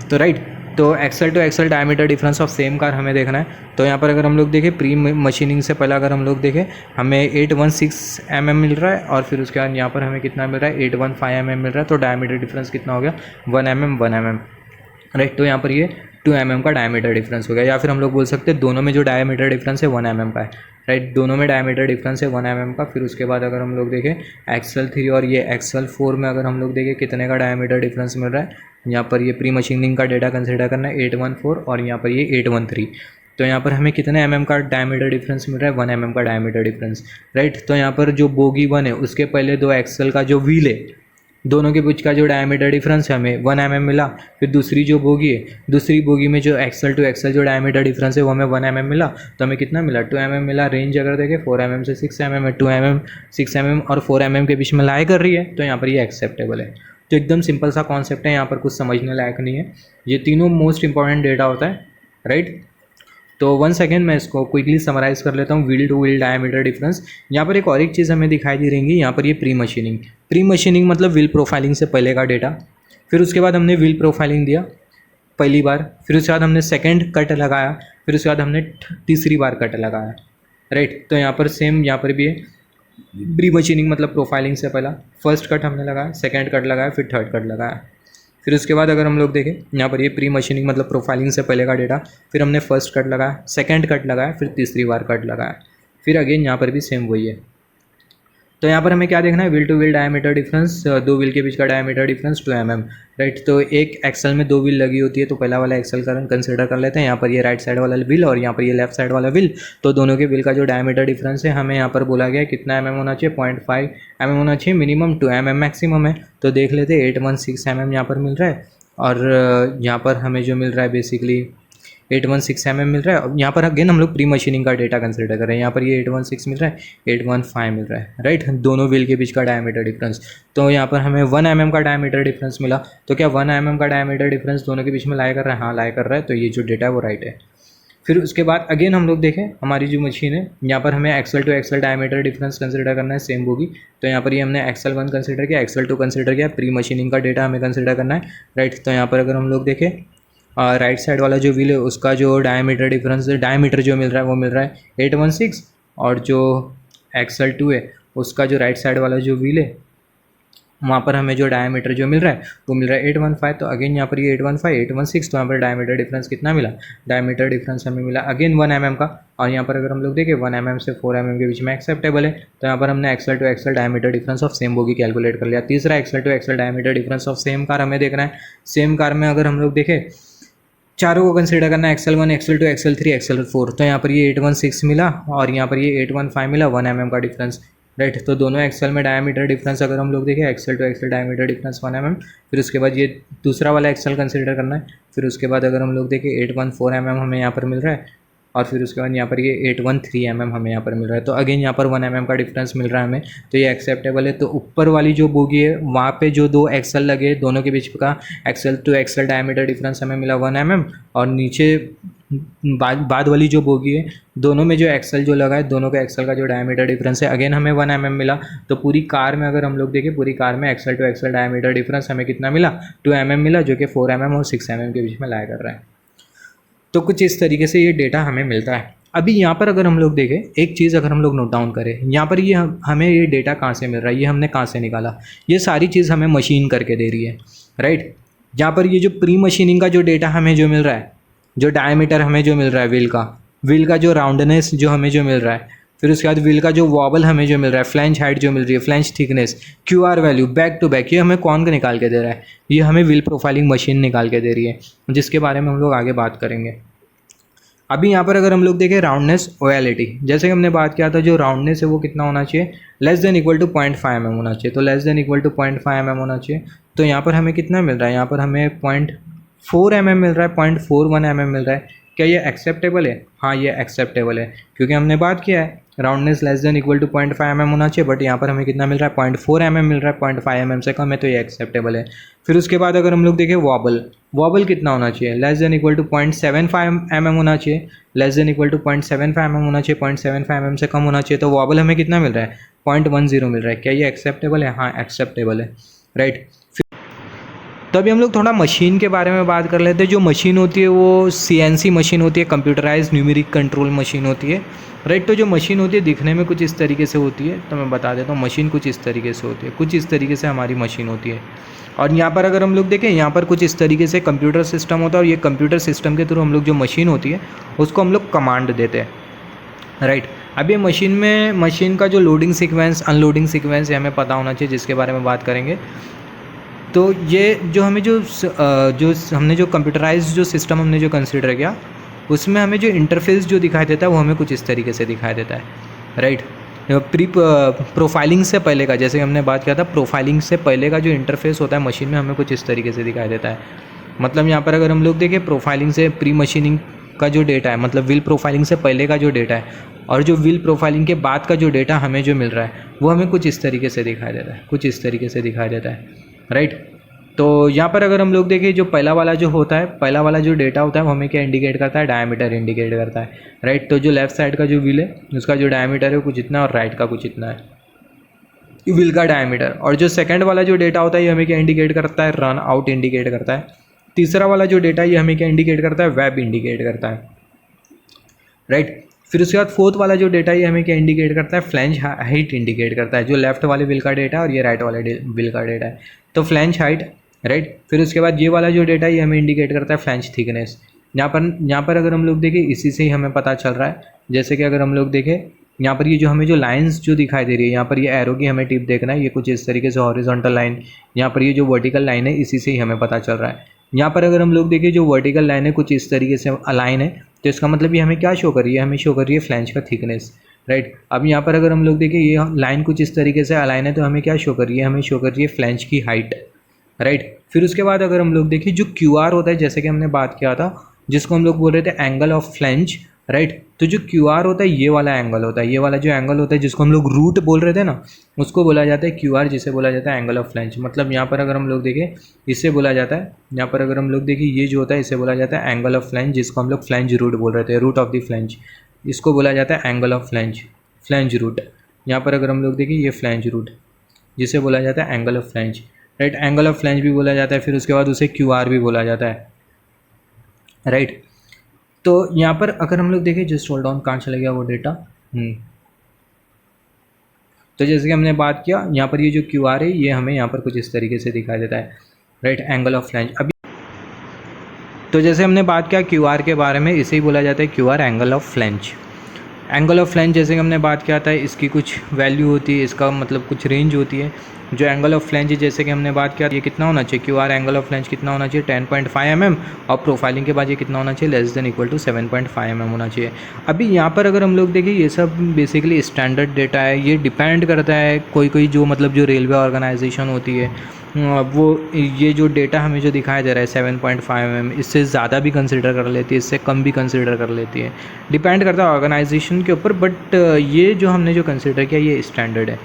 तो राइट। तो axle to axle diameter difference of same car हमें देखना है। तो यहाँ पर अगर हम लोग देखें प्री मशीनिंग से पहले अगर हम लोग देखें, हमें 816 mm मिल रहा है और फिर उसके बाद यहाँ पर हमें कितना मिल रहा है, 815 mm मिल रहा है। तो डायमीटर डिफरेंस कितना हो गया, 1 mm 1 mm, राइट। तो यहाँ पर ये 2 mm का डायमीटर डिफरेंस हो गया। या फिर हम लोग बोल सकते हैं दोनों में जो डायमीटर डिफरेंस है 1 mm का है, राइट। दोनों में डायमीटर डिफरेंस है 1 mm का। फिर उसके बाद अगर हम लोग देखें एक्सल 3 और ये एक्सल 4 में अगर हम लोग देखें कितने का डायमीटर डिफरेंस मिल रहा है, यहाँ पर ये प्री मशीनिंग का डेटा कंसिडर करना है 814 और यहाँ पर ये 813। तो यहाँ पर हमें कितने mm का डायमीटर डिफरेंस मिल रहा है, 1 mm का डायमीटर डिफरेंस, राइट। तो यहाँ पर जो बोगी 1 है उसके पहले दो एक्सल का जो व्हील है, दोनों के बीच का जो डायमीटर डिफरेंस है हमें 1 mm मिला। फिर दूसरी जो बोगी है, दूसरी बोगी में जो एक्सल टू एक्सल जो डायमीटर डिफरेंस है वो हमें 1 mm मिला। तो हमें कितना मिला, 2 mm मिला। रेंज अगर देखें 4 mm से 6 mm है, 2 mm 6 mm और 4 mm के बीच में लाई कर रही है, तो यहाँ पर ये एक्सेप्टेबल है। तो एकदम सिंपल सा कॉन्सेप्ट है, यहाँ पर कुछ समझने लायक नहीं है। ये तीनों मोस्ट इंपॉर्टेंट डेटा होता है, राइट। तो 1 सेकेंड मैं इसको क्विकली समराइज़ कर लेता हूँ। Wheel to wheel diameter difference. यहाँ पर एक और एक चीज़ हमें दिखाई दे रहेंगी, यहाँ पर ये प्री मशीनिंग। प्री मशीनिंग मतलब व्हील प्रोफाइलिंग से पहले का डेटा। फिर उसके बाद हमने व्हील प्रोफाइलिंग दिया पहली बार, फिर उसके बाद हमने सेकेंड कट लगाया, फिर उसके बाद हमने तीसरी बार कट लगाया, राइट। तो यहाँ पर सेम यहाँ पर भी है, प्री मशीनिंग मतलब प्रोफाइलिंग से पहला फर्स्ट कट हमने लगाया, सेकेंड कट लगाया, फिर थर्ड कट लगाया। फिर उसके बाद अगर हम लोग देखें यहाँ पर ये प्री मशीनिंग मतलब प्रोफाइलिंग से पहले का डेटा, फिर हमने फर्स्ट कट लगाया, सेकंड कट लगाया, फिर तीसरी बार कट लगाया, फिर अगेन यहाँ पर भी सेम वही है। तो यहाँ पर हमें क्या देखना है, wheel to wheel diameter difference, दो व्हील के बीच का डायमीटर डिफरेंस 2 mm, राइट। तो एक एक्सल में दो व्हील लगी होती है, तो पहला वाला एक्सल का कंसिडर कर लेते हैं। यहाँ पर ये राइट साइड वाला व्हील और यहाँ पर ये लेफ्ट साइड वाला व्हील, तो दोनों के व्हील का जो डायमीटर डिफरेंस है हमें यहाँ पर बोला गया है कितना mm होना चाहिए, 0.5 mm होना चाहिए मिनिमम, 2 mm मैक्सिमम है। तो देख लेते हैं 816 mm यहाँ पर मिल रहा है और यहाँ पर हमें जो मिल रहा है बेसिकली 816 mm मिल रहा है। और यहाँ पर अगेन हम लोग प्री मशीनिंग का डेटा कंसिडर कर रहे हैं। यहाँ पर ये 816 मिल रहा है, 815 मिल रहा है, राइट। दोनों व्हील के बीच का डायमीटर डिफरेंस, तो यहाँ पर हमें 1 mm का डायमीटर डिफरेंस मिला। तो क्या 1 mm का डायमीटर डिफरेंस दोनों के बीच में लाई कर रहा है, हाँ लाई कर रहा है। तो ये जो डेटा है वो राइट है। फिर उसके बाद अगेन हम लोग देखें हमारी जो मशीन है, यहाँ पर हमें axle to axle diameter difference consider करना है, सेम होगी। तो यहाँ पर ये हमने एक्सल 1 कंसिडर किया, एक्सल 2 कंसिडर किया, प्री मशीनिंग का डेटा हमें कंसिडर करना है, राइट। तो यहाँ पर अगर हम लोग देखें राइट साइड वाला जो व्हील है उसका जो डायमीटर डिफरेंस, डायमीटर जो मिल रहा है वो मिल रहा है 816, और जो एक्सल 2 है उसका जो राइट साइड वाला जो व्हील है वहाँ पर हमें जो डायमीटर जो मिल रहा है वो मिल रहा है 815। तो अगेन यहाँ पर ये 815 816, तो यहाँ पर डायमीटर डिफरेंस कितना मिला, डायमीटर डिफरेंस हमें मिला अगेन 1 mm का। और यहाँ पर अगर हम लोग देखें 1 mm से 4 mm के बीच में एक्सेप्टेबल है। तो यहाँ पर हमने axle to axle diameter difference of same bogie calculate कर लिया। तीसरा axle to axle diameter difference of same car हमें देखना है। सेम कार में अगर हम लोग देखें चारों को कंसीडर करना है, एक्सल 1 एक्सल 2 एक्सल 3 एक्सल 4। तो यहाँ पर ये 816 मिला और यहाँ पर ये 815 मिला, 1 mm का डिफरेंस, राइट। तो दोनों एक्सल में डायमीटर डिफरेंस अगर हम लोग देखें axle to axle diameter difference 1 mm। फिर उसके बाद ये दूसरा वाला एक्सल कंसीडर करना है। फिर उसके बाद अगर हम लोग देखें 814 mm हमें यहाँ पर मिल रहा है और फिर उसके बाद यहाँ पर ये 813 mm हमें यहाँ पर मिल रहा है। तो अगेन यहाँ पर 1 mm का डिफरेंस मिल रहा है हमें, तो ये एक्सेप्टेबल है। तो ऊपर वाली जो बोगी है वहाँ पे जो दो एक्सल लगे दोनों के बीच का axle to axle diameter difference हमें मिला 1 mm, और नीचे बाद वाली जो बोगी है दोनों में जो एक्सल जो लगा है दोनों का एक्सल का जो डायमीटर डिफरेंस है अगेन हमें 1 mm मिला। तो पूरी कार में अगर हम लोग देखें पूरी कार में axle to axle diameter difference हमें कितना मिला, 2 mm मिला, जो कि 4 mm और 6 mm के बीच में लाया कर रहा है। तो कुछ इस तरीके से ये डेटा हमें मिलता है। अभी यहाँ पर अगर हम लोग देखें एक चीज़ अगर हम लोग नोट डाउन करें, यहाँ पर ये हमें ये डेटा कहाँ से मिल रहा है, ये हमने कहाँ से निकाला, ये सारी चीज़ हमें मशीन करके दे रही है, राइट। यहाँ पर ये जो प्री मशीनिंग का जो डेटा हमें जो मिल रहा है, जो डायमीटर हमें जो मिल रहा है व्हील का जो राउंडनेस जो हमें जो मिल रहा है, फिर उसके बाद व्हील का जो वॉबल हमें जो मिल रहा है, फ्लैंज हाइट जो मिल रही है, flange thickness, QR value, back to back, ये हमें कौन का निकाल के दे रहा है, ये हमें व्हील प्रोफाइलिंग मशीन निकाल के दे रही है, जिसके बारे में हम लोग आगे बात करेंगे। अभी यहाँ पर अगर हम लोग देखें राउंडनेस ओएलिटी, जैसे कि हमने बात किया था जो राउंडनेस है वो कितना होना चाहिए, less than equal to 0.5 mm होना चाहिए। तो less than equal to 0.5 mm होना चाहिए। तो यहाँ पर हमें कितना मिल रहा है, यहाँ पर हमें 0.4 mm मिल रहा है, 0.41 mm मिल रहा है। क्या ये एक्सेप्टेबल है? हाँ ये एक्सेप्टेबल है, क्योंकि हमने बात किया है roundness less than equal to 0.5 mm होना चाहिए, बट यहाँ पर हमें कितना मिल रहा है 0.4 mm मिल रहा है, 0.5 mm से कम है, तो ये एक्सेप्टेबल है। फिर उसके बाद अगर हम लोग देखें वॉबल कितना होना चाहिए? Less than equal to 0.75 mm होना चाहिए, less than equal to 0.75 mm होना चाहिए, 0.75 mm से कम होना चाहिए। तो वॉबल हमें कितना मिल रहा है? 0.10 मिल रहा है। क्या ये एक्सेप्टेबल है? हाँ एक्सेप्टेबल है, राइट। तो अभी हम लोग थोड़ा मशीन के बारे में बात कर लेते हैं। जो मशीन होती है वो CNC मशीन होती है, कंप्यूटराइज न्यूमेरिक कंट्रोल मशीन होती है, राइट। तो जो मशीन होती है दिखने में कुछ इस तरीके से होती है, तो मैं बता देता हूँ मशीन कुछ इस तरीके से होती है, कुछ इस तरीके से हमारी मशीन होती है। और यहाँ पर अगर हम लोग देखें, यहाँ पर कुछ इस तरीके से कंप्यूटर सिस्टम होता है, और ये कंप्यूटर सिस्टम के थ्रू हम लोग जो मशीन होती है उसको हम लोग कमांड देते हैं, राइट। अब ये मशीन का जो लोडिंग सीक्वेंस अनलोडिंग सीक्वेंस है हमें पता होना चाहिए, जिसके बारे में बात करेंगे। तो ये जो हमें जो हमने जो कंप्यूटराइज जो सिस्टम हमने जो कंसिडर किया, उसमें हमें जो इंटरफेस जो दिखाई देता है वो हमें कुछ इस तरीके से दिखाई देता है, राइट। प्रोफाइलिंग से पहले का, जैसे हमने बात किया था, प्रोफाइलिंग से पहले का जो इंटरफेस होता है मशीन में हमें कुछ इस तरीके से दिखाई देता है। मतलब यहाँ पर अगर हम लोग देखें प्रोफाइलिंग से प्री मशीनिंग का जो डेटा है, मतलब व्हील प्रोफाइलिंग से पहले का जो डेटा है, और जो व्हील प्रोफाइलिंग के बाद का जो डेटा हमें जो मिल रहा है वो हमें कुछ इस तरीके से दिखाई देता है, कुछ इस तरीके से दिखाई देता है, राइट। तो यहाँ पर अगर हम लोग देखें, जो पहला वाला जो होता है, पहला वाला जो डेटा होता है वो हमें क्या इंडिकेट करता है? डायमीटर इंडिकेट करता है, राइट। तो जो लेफ्ट साइड का जो व्हील है उसका जो डायमीटर है वो कुछ इतना है, और राइट का कुछ इतना है व्हील का डायमीटर। और जो सेकंड वाला जो डेटा होता है ये हमें क्या इंडिकेट करता है? रन आउट इंडिकेट करता है। तीसरा वाला जो डेटा ये हमें क्या इंडिकेट करता है? वेब इंडिकेट करता है, राइट। फिर उसके बाद फोर्थ वाला जो डेटा ये हमें क्या इंडिकेट करता है? फ्लैंज हाइट इंडिकेट करता है, जो लेफ्ट वाले व्हील का डेटा है और ये राइट वाले व्हील का डेटा है, तो फ्लैंज हाइट, राइट। फिर उसके बाद ये वाला जो डेटा है ये हमें इंडिकेट करता है फ्लैंज थिकनेस। यहाँ पर अगर हम लोग देखें, इसी से ही हमें पता चल रहा है। जैसे कि अगर हम लोग देखें यहाँ पर ये जो हमें जो लाइंस जो दिखाई दे रही है, यहाँ पर ये एरो की हमें टिप देखना है, ये कुछ इस तरीके से हॉरिजॉन्टल लाइन, यहाँ पर ये जो वर्टिकल लाइन है इसी से ही हमें पता चल रहा है। यहाँ पर अगर हम लोग देखें जो वर्टिकल लाइन है कुछ इस तरीके से अलाइन है, तो इसका मतलब ये हमें क्या शो कर रही है? हमें शो कर रही है फ्लैंज का थिकनेस, राइट। अब यहाँ पर अगर हम लोग देखें ये लाइन कुछ इस तरीके से अलाइन है, तो हमें क्या शो कर रही है? हमें शो कर रही है फ्लैंज की हाइट, राइट। फिर उसके बाद अगर हम लोग देखें जो QR होता है, जैसे कि हमने बात किया था, जिसको हम लोग बोल रहे थे एंगल ऑफ फ्लैंज, राइट। तो जो QR होता है ये वाला एंगल होता है, ये वाला जो एंगल होता है जिसको हम लोग रूट बोल रहे थे ना, उसको बोला जाता है QR, जिसे बोला जाता है एंगल ऑफ फ्लैंज। मतलब यहाँ पर अगर हम लोग देखें इससे बोला जाता है, यहाँ पर अगर हम लोग देखें ये जो होता है इसे बोला जाता है एंगल ऑफ फ्लैंज, जिसको हम लोग फ्लैंज रूट बोल रहे थे, रूट ऑफ द फ्लैंज, इसको बोला जाता है एंगल ऑफ फ्लैंज रूट। यहाँ पर अगर हम लोग देखें ये फ्लैंज रूट, जिसे बोला जाता है angle of flange, right. Angle of flange भी बोला जाता है, फिर उसके बाद उसे QR भी बोला जाता है, राइट। तो यहाँ पर अगर हम लोग देखें, जस्ट होल्ड ऑन, कहाँ चला गया वो डेटा? तो जैसे कि हमने बात किया, यहाँ पर ये जो QR है ये हमें यहाँ पर कुछ इस तरीके से दिखाई देता है, राइट, एंगल ऑफ फ्लैंज। अभी तो जैसे हमने बात किया QR के बारे में, इसे ही बोला जाता है QR angle of flange. Angle of flange जैसे कि हमने बात किया था, इसकी कुछ वैल्यू होती है, इसका मतलब कुछ रेंज होती है। जो एंगल ऑफ फ्लैंज है, जैसे कि हमने बात किया, ये कितना होना चाहिए? QR एंगल ऑफ फ्लैंज कितना होना चाहिए? 10.5 mm, और प्रोफाइलिंग के बाद ये कितना होना चाहिए? Less than equal to 7.5 mm होना चाहिए। अभी यहाँ पर अगर हम लोग देखें, ये सब बेसिकली स्टैंडर्ड डेटा है, ये डिपेंड करता है कोई जो मतलब जो रेलवे ऑर्गेनाइजेशन होती है वो ये जो डेटा हमें जो दिखाई दे रहा है 7.5 mm, इससे ज़्यादा भी कंसिडर कर लेती है, इससे कम भी कंसिडर कर लेती है, डिपेंड करता है ऑर्गेनाइजेशन के ऊपर। बट ये जो हमने जो कंसिडर किया ये स्टैंडर्ड है।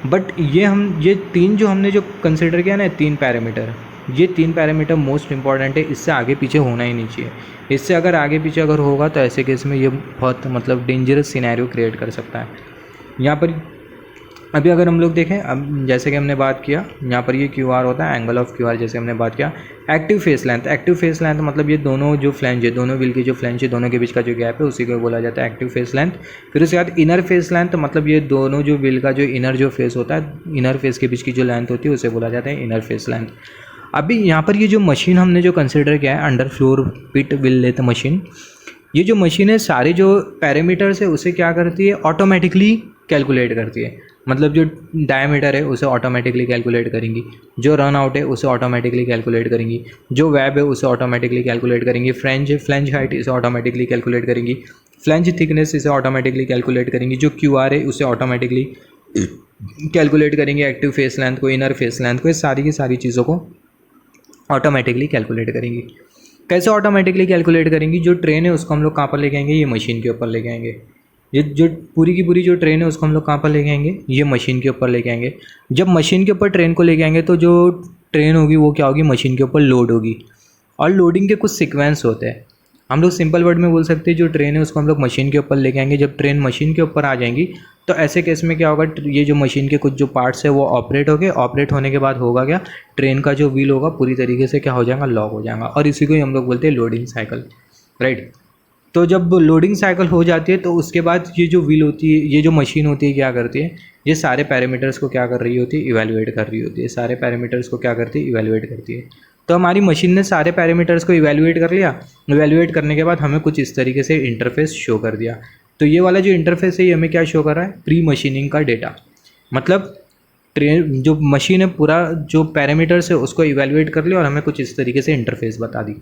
बट ये तीन जो हमने जो कंसिडर किया ना, तीन पैरामीटर मोस्ट इंपॉर्टेंट है, इससे आगे पीछे होना ही नहीं चाहिए। इससे अगर आगे पीछे अगर होगा तो ऐसे केस में ये बहुत मतलब डेंजरस सिनेरियो क्रिएट कर सकता है। यहाँ पर अभी अगर हम लोग देखें, अब जैसे कि हमने बात किया, यहाँ पर ये QR होता है एंगल ऑफ QR, जैसे हमने बात किया। एक्टिव फेस लेंथ मतलब ये दोनों जो फ्लैंज है, दोनों व्हील की जो फ्लैंज है, दोनों के बीच का जो गैप है, उसी को बोला जाता है एक्टिव फेस लेंथ। फिर उसके बाद इनर फेस लेंथ, मतलब ये दोनों जो व्हील का जो इनर जो फेस होता है, इनर फेस के बीच की जो लेंथ होती है उसे बोला जाता है इनर फेस लेंथ। अभी यहाँ पर ये जो मशीन हमने जो कंसिडर किया है, under floor pit wheel lathe machine, ये जो मशीन है सारे जो पैरामीटर्स है उसे क्या करती है? ऑटोमेटिकली कैलकुलेट करती है। मतलब जो डायमीटर है उसे ऑटोमेटिकली कैलकुलेट करेंगी, जो रन आउट है उसे ऑटोमेटिकली कैलकुलेट करेंगी, जो वेब है उसे ऑटोमेटिकली कैलकुलेट करेंगी, फ्लैंज हाइट इसे ऑटोमेटिकली कैलकुलेट करेंगी, फ्लैंज थिकनेस इसे ऑटोमेटिकली कैलकुलेट करेंगी, जो QR है उसे ऑटोमेटिकली कैलकुलेट करेंगे, एक्टिव फेस लेंथ को, इनर फेस लेंथ को, इस सारी की सारी चीज़ों को ऑटोमेटिकली कैलकुलेट करेंगी। कैसे ऑटोमेटिकली कैलकुलेट करेंगी? जो ट्रेन है उसको हम लोग कहाँ पर लेके आएंगे? ये मशीन के ऊपर लेके आएंगे। ये जो पूरी की पूरी जो ट्रेन है उसको हम लोग कहाँ पर लेके आएंगे? ये मशीन के ऊपर लेके आएंगे। जब मशीन के ऊपर ट्रेन को लेके आएंगे तो जो ट्रेन होगी वो क्या होगी? मशीन के ऊपर लोड होगी। और लोडिंग के कुछ सीक्वेंस होते हैं। हम लोग सिंपल वर्ड में बोल सकते हैं जो ट्रेन है उसको हम लोग मशीन के ऊपर लेके आएंगे। जब ट्रेन मशीन के ऊपर आ जाएंगी तो ऐसे केस में क्या होगा? ये जो मशीन के कुछ जो पार्ट्स है वो ऑपरेट हो गए। ऑपरेट होने के बाद होगा क्या? ट्रेन का जो व्हील होगा पूरी तरीके से क्या हो जाएगा? लॉक हो जाएगा। और इसी को ही हम लोग बोलते हैं लोडिंग साइकिल, राइट। तो जब लोडिंग साइकिल हो जाती है तो उसके बाद ये जो व्हील होती है, ये जो मशीन होती है क्या करती है? ये सारे पैरामीटर्स को क्या कर रही होती है? इवैल्यूएट कर रही होती है। सारे पैरामीटर्स को क्या करती है? इवैल्यूएट करती है। तो हमारी मशीन ने सारे पैरामीटर्स को इवैल्यूएट कर लिया। इवैल्यूएट करने के बाद हमें कुछ इस तरीके से इंटरफेस शो कर दिया। तो ये वाला जो इंटरफेस है ये हमें क्या शो कर रहा है? प्री मशीनिंग का डेटा। मतलब ट्रेन जो मशीन है पूरा जो पैरामीटर्स है उसको इवैल्यूएट कर लिया और हमें कुछ इस तरीके से इंटरफेस बता दी।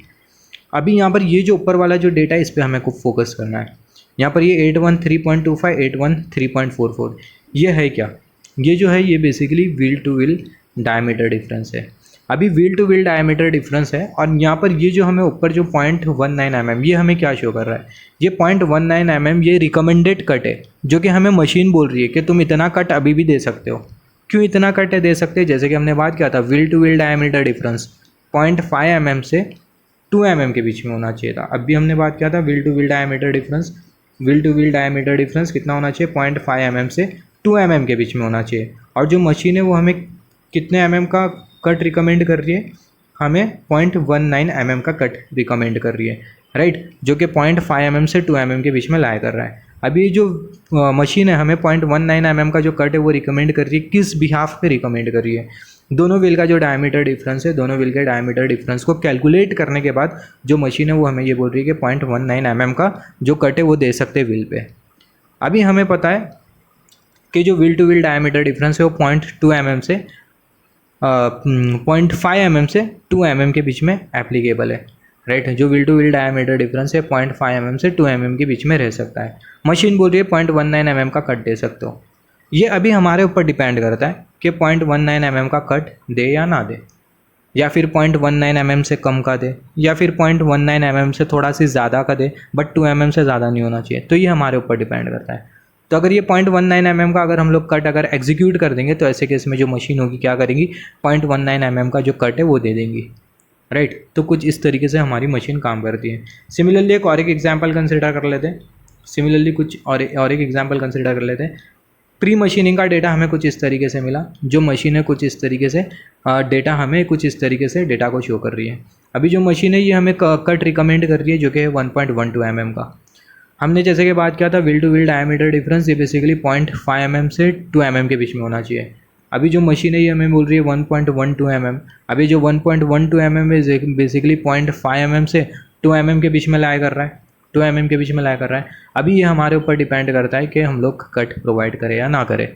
अभी यहाँ पर ये जो ऊपर वाला जो डेटा है इस पर हमें को फोकस करना है। यहाँ पर ये 813.25 813.44 ये है क्या? ये जो है ये basically wheel to wheel diameter difference है। अभी wheel to wheel diameter difference है और यहाँ पर ये जो हमें ऊपर जो 0.19 mm ये हमें क्या शो कर रहा है? ये 0.19 mm ये रिकमेंडेड कट है जो कि हमें मशीन बोल रही है कि तुम इतना कट अभी भी दे सकते हो। क्यों इतना कट है दे सकते हैं? जैसे कि हमने बात किया था wheel to wheel diameter difference 0.5 mm से 2 mm के बीच में होना चाहिए था। अब भी हमने बात किया था wheel to wheel diameter difference कितना होना चाहिए? 0.5 mm से 2 mm के बीच में होना चाहिए। और जो मशीन है वो हमें कितने mm का कट रिकमेंड कर रही है? हमें 0.19 mm का कट रिकमेंड कर रही है, राइट, जो कि 0.5 mm से 2 mm के बीच में लाया कर रहा है। अभी जो मशीन है हमें 0.19 mm का जो कट है वो रिकमेंड कर रही है। किस बिहाफ पे रिकमेंड कर रही है? दोनों व्हील का जो डायमीटर डिफरेंस है, दोनों व्हील के डायमीटर डिफरेंस को कैलकुलेट करने के बाद जो मशीन है वो हमें ये बोल रही है कि 0.19 mm का जो कट है वो दे सकते हैं व्हील पे। अभी हमें पता है कि जो wheel to wheel diameter difference है वो 0.2 mm से 0.5 mm से 2 mm के बीच में एप्लीकेबल है, राइट। जो wheel to wheel diameter difference है 0.5 mm से 2 mm के बीच में रह सकता है। मशीन बोल रही है 0.19 mm का कट दे सकते हो। ये अभी हमारे ऊपर डिपेंड करता है कि 0.19 mm का कट दे या ना दे, या फिर 0.19 mm से कम का दे, या फिर 0.19 mm से थोड़ा सी ज़्यादा का दे, बट 2 mm से ज़्यादा नहीं होना चाहिए। तो ये हमारे ऊपर डिपेंड करता है। तो अगर ये 0.19 mm का अगर हम लोग कट अगर एग्जीक्यूट कर देंगे तो ऐसे केस में जो मशीन होगी क्या करेंगी? 0.19 mm का जो कट है वो दे देंगी, राइट। तो कुछ इस तरीके से हमारी मशीन काम करती है। सिमिलरली एक और एक एग्जाम्पल कंसिडर कर लेते हैं। कंसिडर कर लेते हैं। प्री मशीनिंग का डेटा हमें कुछ इस तरीके से मिला। जो मशीन है कुछ इस तरीके से डेटा हमें कुछ इस तरीके से डेटा को शो कर रही है। अभी जो मशीन है ये हमें कट रिकमेंड कर रही है जो कि है 1.12 mm का। हमने जैसे कि बात किया था wheel to wheel diameter difference ये बेसिकली 0.5 mm से 2 mm के बीच में होना चाहिए। अभी जो मशीन है ये हमें बोल रही है 1.12 mm। अभी जो 1.12 mm है बेसिकली 0.5 mm से 2 mm के बीच में लाया कर रहा है, 2 mm के बीच में लाया कर रहा है। अभी ये हमारे ऊपर डिपेंड करता है कि हम लोग कट प्रोवाइड करें या ना करें।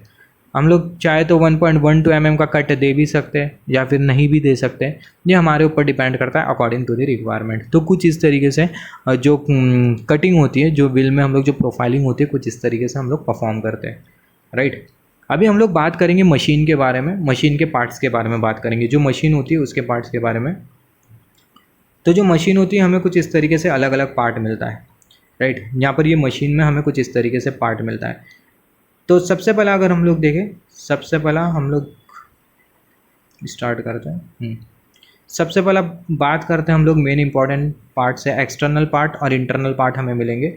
हम लोग चाहे तो 1.12 mm का कट दे भी सकते हैं या फिर नहीं भी दे सकते हैं। ये हमारे ऊपर डिपेंड करता है अकॉर्डिंग टू द रिक्वायरमेंट। तो कुछ इस तरीके से जो कटिंग होती है, जो व्हील में हम लोग जो प्रोफाइलिंग होती है, कुछ इस तरीके से हम लोग परफॉर्म करते हैं, राइट। अभी हम लोग बात करेंगे मशीन के बारे में, मशीन के पार्ट्स के बारे में बात करेंगे। जो मशीन होती है उसके पार्ट्स के बारे में। तो जो मशीन होती है हमें कुछ इस तरीके से अलग अलग पार्ट मिलता है, राइट। यहाँ पर ये मशीन में हमें कुछ इस तरीके से पार्ट मिलता है। तो सबसे पहला अगर हम लोग देखें, सबसे पहला हम लोग स्टार्ट करते हैं। सबसे पहला बात करते हैं हम लोग मेन इंपॉर्टेंट पार्ट से। एक्सटर्नल पार्ट और इंटरनल पार्ट हमें मिलेंगे।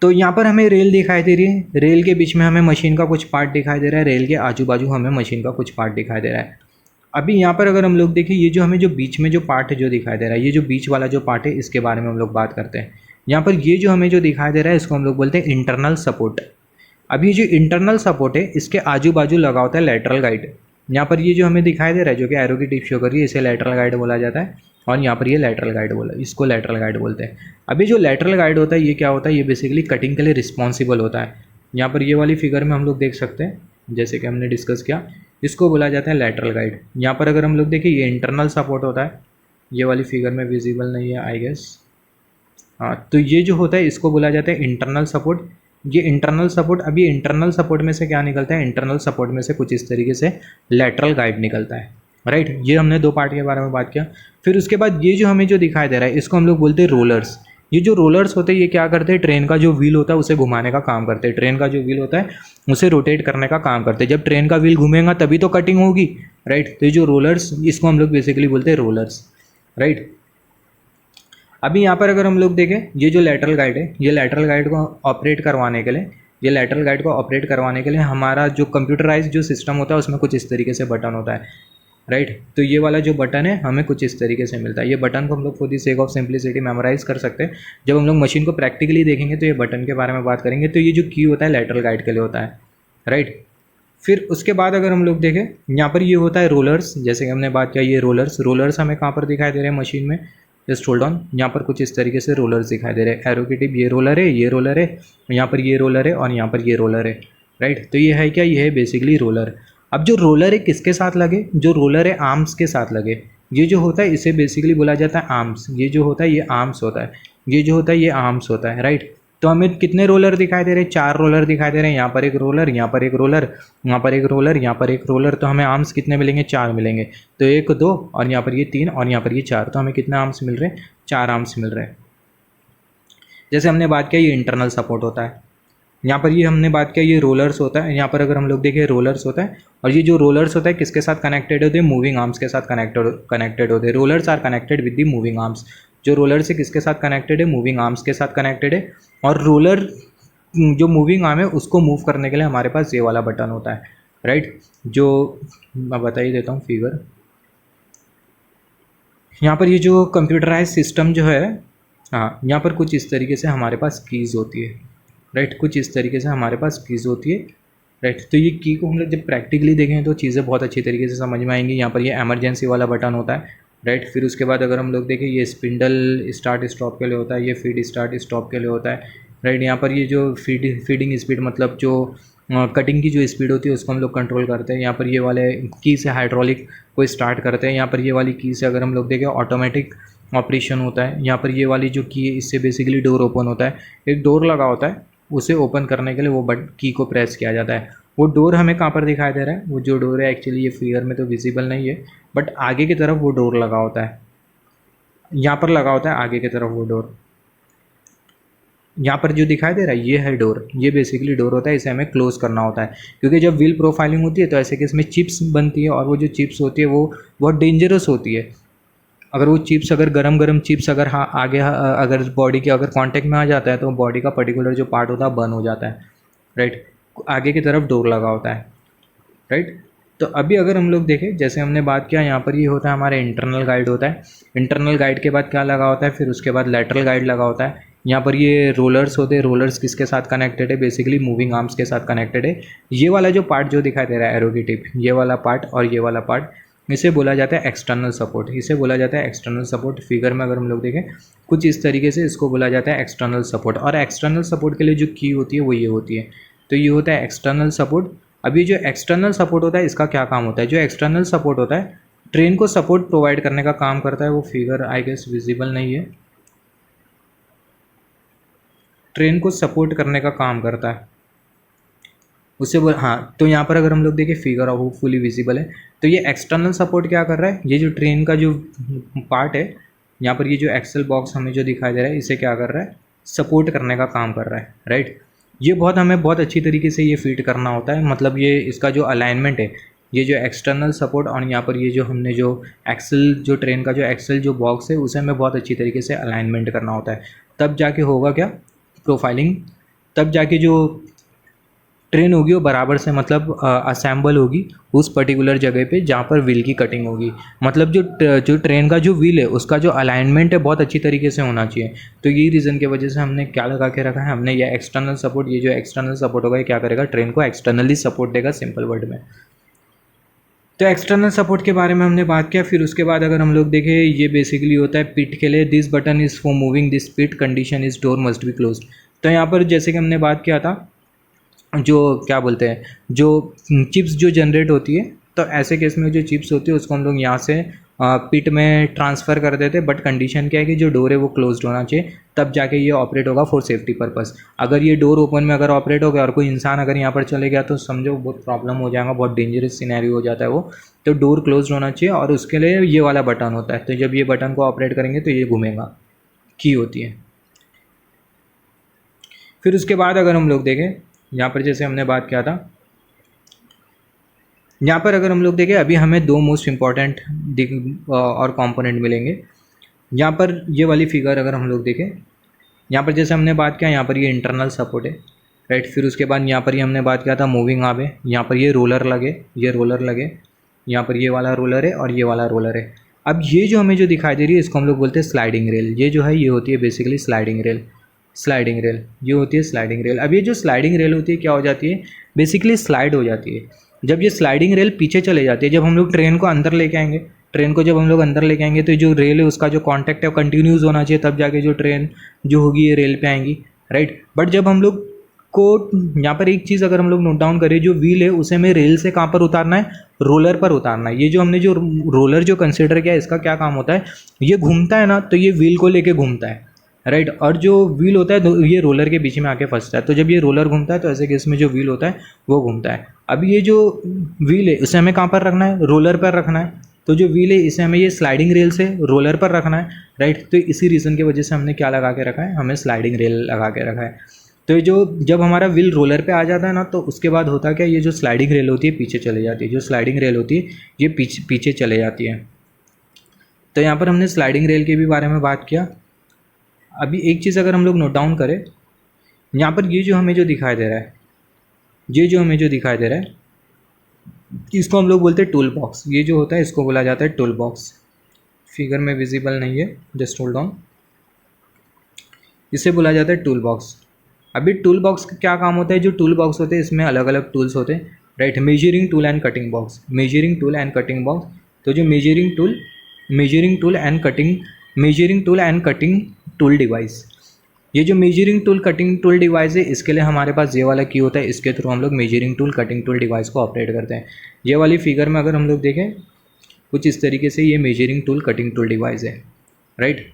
तो यहाँ पर हमें रेल दिखाई दे रही है, रेल के बीच में हमें मशीन का कुछ पार्ट दिखाई दे रहा है, रेल के आजू बाजू हमें मशीन का कुछ पार्ट दिखाई दे रहा है। अभी यहाँ पर अगर हम लोग देखें, ये जो हमें जो बीच में जो पार्ट है जो दिखाई दे रहा है, ये जो बीच वाला जो पार्ट है इसके बारे में हम लोग बात करते हैं। यहाँ पर ये जो हमें जो दिखाई दे रहा है इसको हम लोग बोलते हैं इंटरनल सपोर्ट। अब ये जो इंटरनल सपोर्ट है इसके आजू बाजू लगा होता है लेटरल गाइड। यहाँ पर ये जो हमें दिखाई दे रहा है जो कि एरो की टिप शो कर रही है, इसे लेटरल गाइड बोला जाता है। और यहाँ पर ये लेटरल गाइड इसको लेटरल गाइड बोलते हैं। अभी जो लेटरल गाइड होता है ये क्या होता है? ये बेसिकली कटिंग के लिए रिस्पॉन्सिबल होता है। यहाँ पर ये वाली फिगर में हम लोग देख सकते हैं, जैसे कि हमने डिस्कस किया, इसको बोला जाता है लेटरल गाइड। यहाँ पर अगर हम लोग देखें ये इंटरनल सपोर्ट होता है, ये वाली फिगर में विजिबल नहीं है आई गेस, हाँ। तो ये जो होता है इसको बोला जाता है इंटरनल सपोर्ट। ये इंटरनल सपोर्ट, अभी इंटरनल सपोर्ट में से क्या निकलता है? इंटरनल सपोर्ट में से कुछ इस तरीके से लेटरल गाइड निकलता है। राइट। ये हमने दो पार्ट के बारे में बात किया। फिर उसके बाद ये जो हमें जो दिखाई दे रहा है इसको हम लोग बोलते हैं रोलर्स। ये जो रोलर्स होते हैं ये क्या करते हैं, ट्रेन का जो व्हील होता है उसे घुमाने का काम करते हैं। ट्रेन का जो व्हील होता है उसे रोटेट करने का काम करते हैं। जब ट्रेन का व्हील घूमेगा तभी तो कटिंग होगी, राइट। तो ये जो रोलर्स, इसको हम लोग बेसिकली बोलते हैं रोलर्स, राइट। अभी यहाँ पर अगर हम लोग देखें, ये जो लैटरल गाइड है, ये लैटरल गाइड को ऑपरेट करवाने के लिए, ये लैटरल गाइड को ऑपरेट करवाने के लिए हमारा जो कंप्यूटराइज जो सिस्टम होता है उसमें कुछ इस तरीके से बटन होता है, राइट। तो ये वाला जो बटन है हमें कुछ इस तरीके से मिलता है। ये बटन को हम लोग for the sake of simplicity memorise कर सकते हैं। जब हम लोग मशीन को प्रैक्टिकली देखेंगे तो ये बटन के बारे में बात करेंगे। तो ये जो की होता है लैटरल गाइड के लिए होता है, राइट। फिर उसके बाद अगर हम लोग देखें, यहाँ पर ये होता है रोलर्स। जैसे कि हमने बात किया, ये रोलर्स हमें कहाँ पर दिखाई दे रहे हैं मशीन में, जस्ट होल्ड ऑन। यहाँ पर कुछ इस तरीके से रोलर्स दिखाई दे रहे हैं। एरो की टिप, ये रोलर है, ये रोलर है, यहाँ पर ये रोलर है और यहाँ पर ये रोलर है, राइट। तो ये है क्या, ये है बेसिकली रोलर। अब जो रोलर है किसके साथ लगे, जो रोलर है आर्म्स के साथ लगे। ये जो होता है इसे बेसिकली बोला जाता है आर्म्स। ये जो होता है ये आर्म्स होता है, ये जो होता है ये आर्म्स होता है, राइट। तो हमें कितने रोलर दिखाई दे रहे हैं, 4 रोलर दिखाई दे रहे हैं। यहाँ पर एक रोलर, यहाँ पर एक रोलर, यहाँ पर एक रोलर, यहाँ पर एक रोलर। तो हमें आर्म्स कितने मिलेंगे, 4 मिलेंगे। तो 1 2 और यहाँ पर ये 3 और यहाँ पर ये 4। तो हमें कितने आर्म्स मिल रहे हैं, 4 आर्म्स मिल रहे हैं। जैसे हमने बात किया ये इंटरनल सपोर्ट होता है। यहाँ पर ये हमने बात किया ये रोलर्स होता है। यहाँ पर अगर हम लोग देखें रोलर्स होता है, और ये जो रोलर्स होता है किसके साथ कनेक्टेड होते हैं, मूविंग आर्म्स के साथ कनेक्टेड होते हैं। Rollers are connected with the moving arms. जो रोलर से किसके साथ कनेक्टेड है, मूविंग आर्म्स के साथ कनेक्टेड है। और रोलर जो मूविंग आर्म है उसको मूव करने के लिए हमारे पास ये वाला बटन होता है, राइट। जो मैं बता ही देता हूँ फिगर। यहाँ पर ये जो कंप्यूटराइज सिस्टम जो है, हाँ, यहाँ पर कुछ इस तरीके से हमारे पास कीज़ होती है, राइट। कुछ इस तरीके से हमारे पास कीज़ होती है, राइट। तो ये की को हम लोग जब प्रैक्टिकली देखें तो चीज़ें बहुत अच्छी तरीके से समझ में आएंगी। यहाँ पर ये इमरजेंसी वाला बटन होता है, राइट। फिर उसके बाद अगर हम लोग देखें ये स्पिंडल स्टार्ट स्टॉप के लिए होता है, ये फीड स्टार्ट स्टॉप के लिए होता है, राइट। यहाँ पर ये जो फीडिंग स्पीड मतलब जो कटिंग की जो स्पीड होती है उसको हम लोग कंट्रोल करते हैं। यहाँ पर ये वाले की से हाइड्रोलिक को स्टार्ट करते हैं। यहाँ पर ये वाली की से अगर हम लोग देखें ऑटोमेटिक ऑपरेशन होता है। यहाँ पर ये वाली जो की है इससे बेसिकली डोर ओपन होता है। एक डोर लगा होता है, उसे ओपन करने के लिए वो की को प्रेस किया जाता है। वो डोर हमें कहाँ पर दिखाई दे रहा है, वो जो डोर है एक्चुअली ये फिगर में तो विजिबल नहीं है, बट आगे की तरफ वो डोर लगा होता है। यहाँ पर लगा होता है आगे की तरफ वो डोर। यहाँ पर जो दिखाई दे रहा है ये है डोर। ये बेसिकली डोर होता है, इसे हमें क्लोज करना होता है। क्योंकि जब व्हील प्रोफाइलिंग होती है तो ऐसे केस में चिप्स बनती है, और वो जो चिप्स होती है वो बहुत डेंजरस होती है। अगर वो चिप्स, अगर गरम चिप्स अगर आगे अगर बॉडी के अगर कांटेक्ट में आ जाता है तो बॉडी का पर्टिकुलर जो पार्ट होता है बर्न हो जाता है, राइट। आगे की तरफ डोर लगा होता है, राइट। तो अभी अगर हम लोग देखें, जैसे हमने बात किया यहाँ पर ये होता है हमारा इंटरनल गाइड होता है। इंटरनल गाइड के बाद क्या लगा होता है, फिर उसके बाद लैटरल गाइड लगा होता है। यहाँ पर ये रोलर्स होते हैं। रोलर्स किसके साथ कनेक्टेड है, बेसिकली मूविंग आर्म्स के साथ कनेक्टेड है। ये वाला जो पार्ट जो दिखाई दे रहा है एरो की टिप, ये वाला पार्ट और ये वाला पार्ट, इसे बोला जाता है एक्सटर्नल सपोर्ट। इसे बोला जाता है एक्सटर्नल सपोर्ट। फिगर में अगर हम लोग देखें कुछ इस तरीके से इसको बोला जाता है एक्सटर्नल सपोर्ट। और एक्सटर्नल सपोर्ट के लिए जो की होती है वो ये होती है। तो ये होता है एक्सटर्नल सपोर्ट। अभी जो एक्सटर्नल सपोर्ट होता है इसका क्या काम होता है, जो एक्सटर्नल सपोर्ट होता है ट्रेन को सपोर्ट प्रोवाइड करने का काम करता है। वो फिगर आई गेस विजिबल नहीं है। ट्रेन को सपोर्ट करने का काम करता है उसे हाँ। तो यहाँ पर अगर हम लोग देखें फिगर वो फुली विजिबल है। तो ये एक्सटर्नल सपोर्ट क्या कर रहा है, ये जो ट्रेन का जो पार्ट है, यहाँ पर ये जो एक्सल बॉक्स हमें जो दिखाई दे रहा है इसे क्या कर रहा है, सपोर्ट करने का काम कर रहा है, राइट। ये हमें बहुत अच्छी तरीके से ये फिट करना होता है। मतलब ये इसका जो अलाइनमेंट है, ये जो एक्सटर्नल सपोर्ट और यहाँ पर ये जो हमने जो एक्सल जो ट्रेन का जो एक्सल जो बॉक्स है उसे हमें बहुत अच्छी तरीके से अलाइनमेंट करना होता है। तब जाके होगा क्या, प्रोफाइलिंग। तब जाके जो ट्रेन होगी वो बराबर से मतलब असेंबल होगी उस पर्टिकुलर जगह पे जहाँ पर व्हील की कटिंग होगी। मतलब जो ट्रेन का जो व्हील है उसका जो अलाइनमेंट है बहुत अच्छी तरीके से होना चाहिए। तो यही रीज़न की वजह से हमने क्या लगा के रखा है, हमने ये एक्सटर्नल सपोर्ट, ये जो एक्सटर्नल सपोर्ट होगा ये क्या करेगा, ट्रेन को एक्सटर्नली सपोर्ट देगा, सिंपल वर्ड में। तो एक्सटर्नल सपोर्ट के बारे में हमने बात किया। फिर उसके बाद अगर हम लोग देखें, ये बेसिकली होता है पिट के लिए। This button is for moving this pit, condition is door must be close. तो यहाँ पर जैसे कि हमने बात किया था, जो क्या बोलते हैं, जो चिप्स जो जनरेट होती है, तो ऐसे केस में जो चिप्स होती है उसको हम लोग यहाँ से पिट में ट्रांसफ़र कर देते, बट कंडीशन क्या है कि जो डोर है वो क्लोज्ड होना चाहिए, तब जाके ये ऑपरेट होगा फॉर सेफ्टी पर्पस। अगर ये डोर ओपन में अगर ऑपरेट हो गया और कोई इंसान अगर यहाँ पर चले गया तो समझो बहुत प्रॉब्लम हो जाएगा, बहुत डेंजरस सिनेरियो हो जाता है वो। तो डोर क्लोज्ड होना चाहिए और उसके लिए ये वाला बटन होता है, तो जब ये बटन को ऑपरेट करेंगे तो ये घूमेगा, की होती है। फिर उसके बाद अगर हम लोग देखें यहाँ पर जैसे हमने बात किया था, यहाँ पर अगर हम लोग देखें अभी हमें दो मोस्ट इम्पॉर्टेंट और कंपोनेंट मिलेंगे। यहाँ पर ये वाली फिगर अगर हम लोग देखें, यहाँ पर जैसे हमने बात किया यहाँ पर ये इंटरनल सपोर्ट है, राइट। फिर उसके बाद यहाँ पर ये हमने बात किया था मूविंग आर्म है, यहाँ पर ये रोलर लगे, ये रोलर लगे, यहाँ पर ये वाला रोलर है और ये वाला रोलर है। अब ये जो हमें जो दिखाई दे रही है इसको हम लोग बोलते हैं स्लाइडिंग रेल। ये जो है ये होती है basically sliding rail, sliding rail ये होती है स्लाइडिंग रेल। अब ये जो स्लाइडिंग रेल होती है क्या हो जाती है, बेसिकली स्लाइड हो जाती है। जब ये स्लाइडिंग रेल पीछे चले जाती है, जब हम लोग ट्रेन को अंदर लेके आएंगे, ट्रेन को जब हम लोग अंदर लेके आएंगे तो जो रेल है उसका जो कॉन्टैक्ट है कंटिन्यूस होना चाहिए, तब जाके जो ट्रेन जो होगी ये रेल पे आएंगी, राइट। बट जब हम लोग को यहाँ पर एक चीज़ अगर हम लोग नोट डाउन करें, जो व्हील है उसे हमें रेल से कहाँ पर उतारना है, रोलर पर उतारना है। ये जो हमने जो रोलर जो कंसिडर किया है इसका क्या काम होता है, ये घूमता है ना तो ये व्हील को लेके घूमता है, राइट। और जो व्हील होता है ये रोलर के बीच में आके फंसता है, तो जब ये रोलर घूमता है तो ऐसे केस में जो व्हील होता है वो घूमता है। अब ये जो व्हील है उसे हमें कहाँ पर रखना है, रोलर पर रखना है। तो जो व्हील है इसे हमें ये स्लाइडिंग रेल से रोलर पर रखना है, राइट। तो इसी रीज़न की वजह से हमने क्या लगा के रखा है, हमें स्लाइडिंग रेल लगा के रखा है। तो ये जो जब हमारा व्हील रोलर पे आ जाता है ना तो उसके बाद होता क्या, ये जो स्लाइडिंग रेल होती है पीछे चले जाती है, जो स्लाइडिंग रेल होती है ये पीछे चले जाती है। तो यहाँ पर हमने स्लाइडिंग रेल के भी बारे में बात किया। अभी एक चीज़ अगर हम लोग नोट डाउन करें, यहाँ पर ये जो हमें जो दिखाई दे रहा है, ये जो हमें जो दिखाई दे रहा है इसको हम लोग बोलते हैं टूल बॉक्स। ये जो होता है इसको बोला जाता है टूल बॉक्स। फिगर में विजिबल नहीं है, जस्ट होल्ड ऑन, इसे बोला जाता है टूल बॉक्स। अभी टूल बॉक्स का क्या काम होता है, जो टूल बॉक्स होते हैं इसमें अलग अलग टूल्स होते हैं, right. Measuring tool and cutting box, measuring tool and cutting box. तो जो measuring tool and cutting tool device, ये जो measuring tool cutting tool device है इसके लिए हमारे पास ये वाला की होता है, इसके थ्रू हम लोग measuring tool cutting tool device को ऑपरेट करते हैं। ये वाली फिगर में अगर हम लोग देखें कुछ इस तरीके से ये measuring tool cutting tool device है, राइट।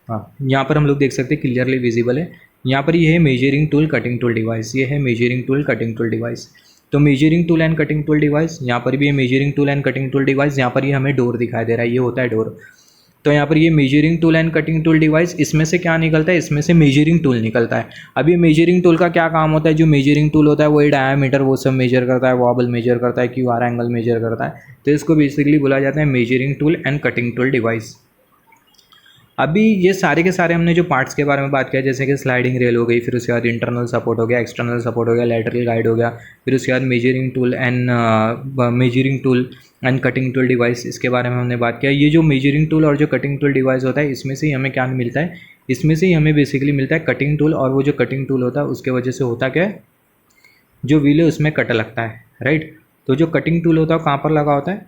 हाँ, यहाँ पर हम लोग देख सकते हैं क्लियरली विजिबल है। यहाँ पर ये है measuring tool cutting tool device, ये है measuring tool cutting tool device. तो measuring tool and cutting tool device, यहाँ पर भी ये measuring tool and cutting tool device. यहाँ पर ये हमें डोर दिखाई दे रहा है, ये होता है डोर। तो यहाँ पर ये measuring tool and cutting tool device, इसमें से क्या निकलता है, इसमें से मेजरिंग टूल निकलता है। अब ये मेजरिंग टूल का क्या काम होता है, जो मेजरिंग टूल होता है वो डायामीटर वो सब मेजर करता है, वॉबल मेजर करता है, क्यूआर एंगल मेजर करता है। तो इसको बेसिकली बोला जाता है measuring tool and cutting tool device. अभी ये सारे के सारे हमने जो पार्ट्स के बारे में बात किया, जैसे कि स्लाइडिंग रेल हो गई, फिर उसके बाद इंटरनल सपोर्ट हो गया, एक्सटर्नल सपोर्ट हो गया, लैटरल गाइड हो गया, फिर उसके बाद measuring tool and cutting tool device, इसके बारे में हमने बात किया। ये जो मेजरिंग टूल और जो कटिंग टूल डिवाइस होता है इसमें से ही हमें क्या मिलता है, इसमें से ही हमें बेसिकली मिलता है कटिंग टूल। और वो जो कटिंग टूल होता है उसके वजह से होता क्या है, जो व्हील है उसमें कट लगता है, राइट। तो जो कटिंग टूल होता है कहाँ पर लगा होता है,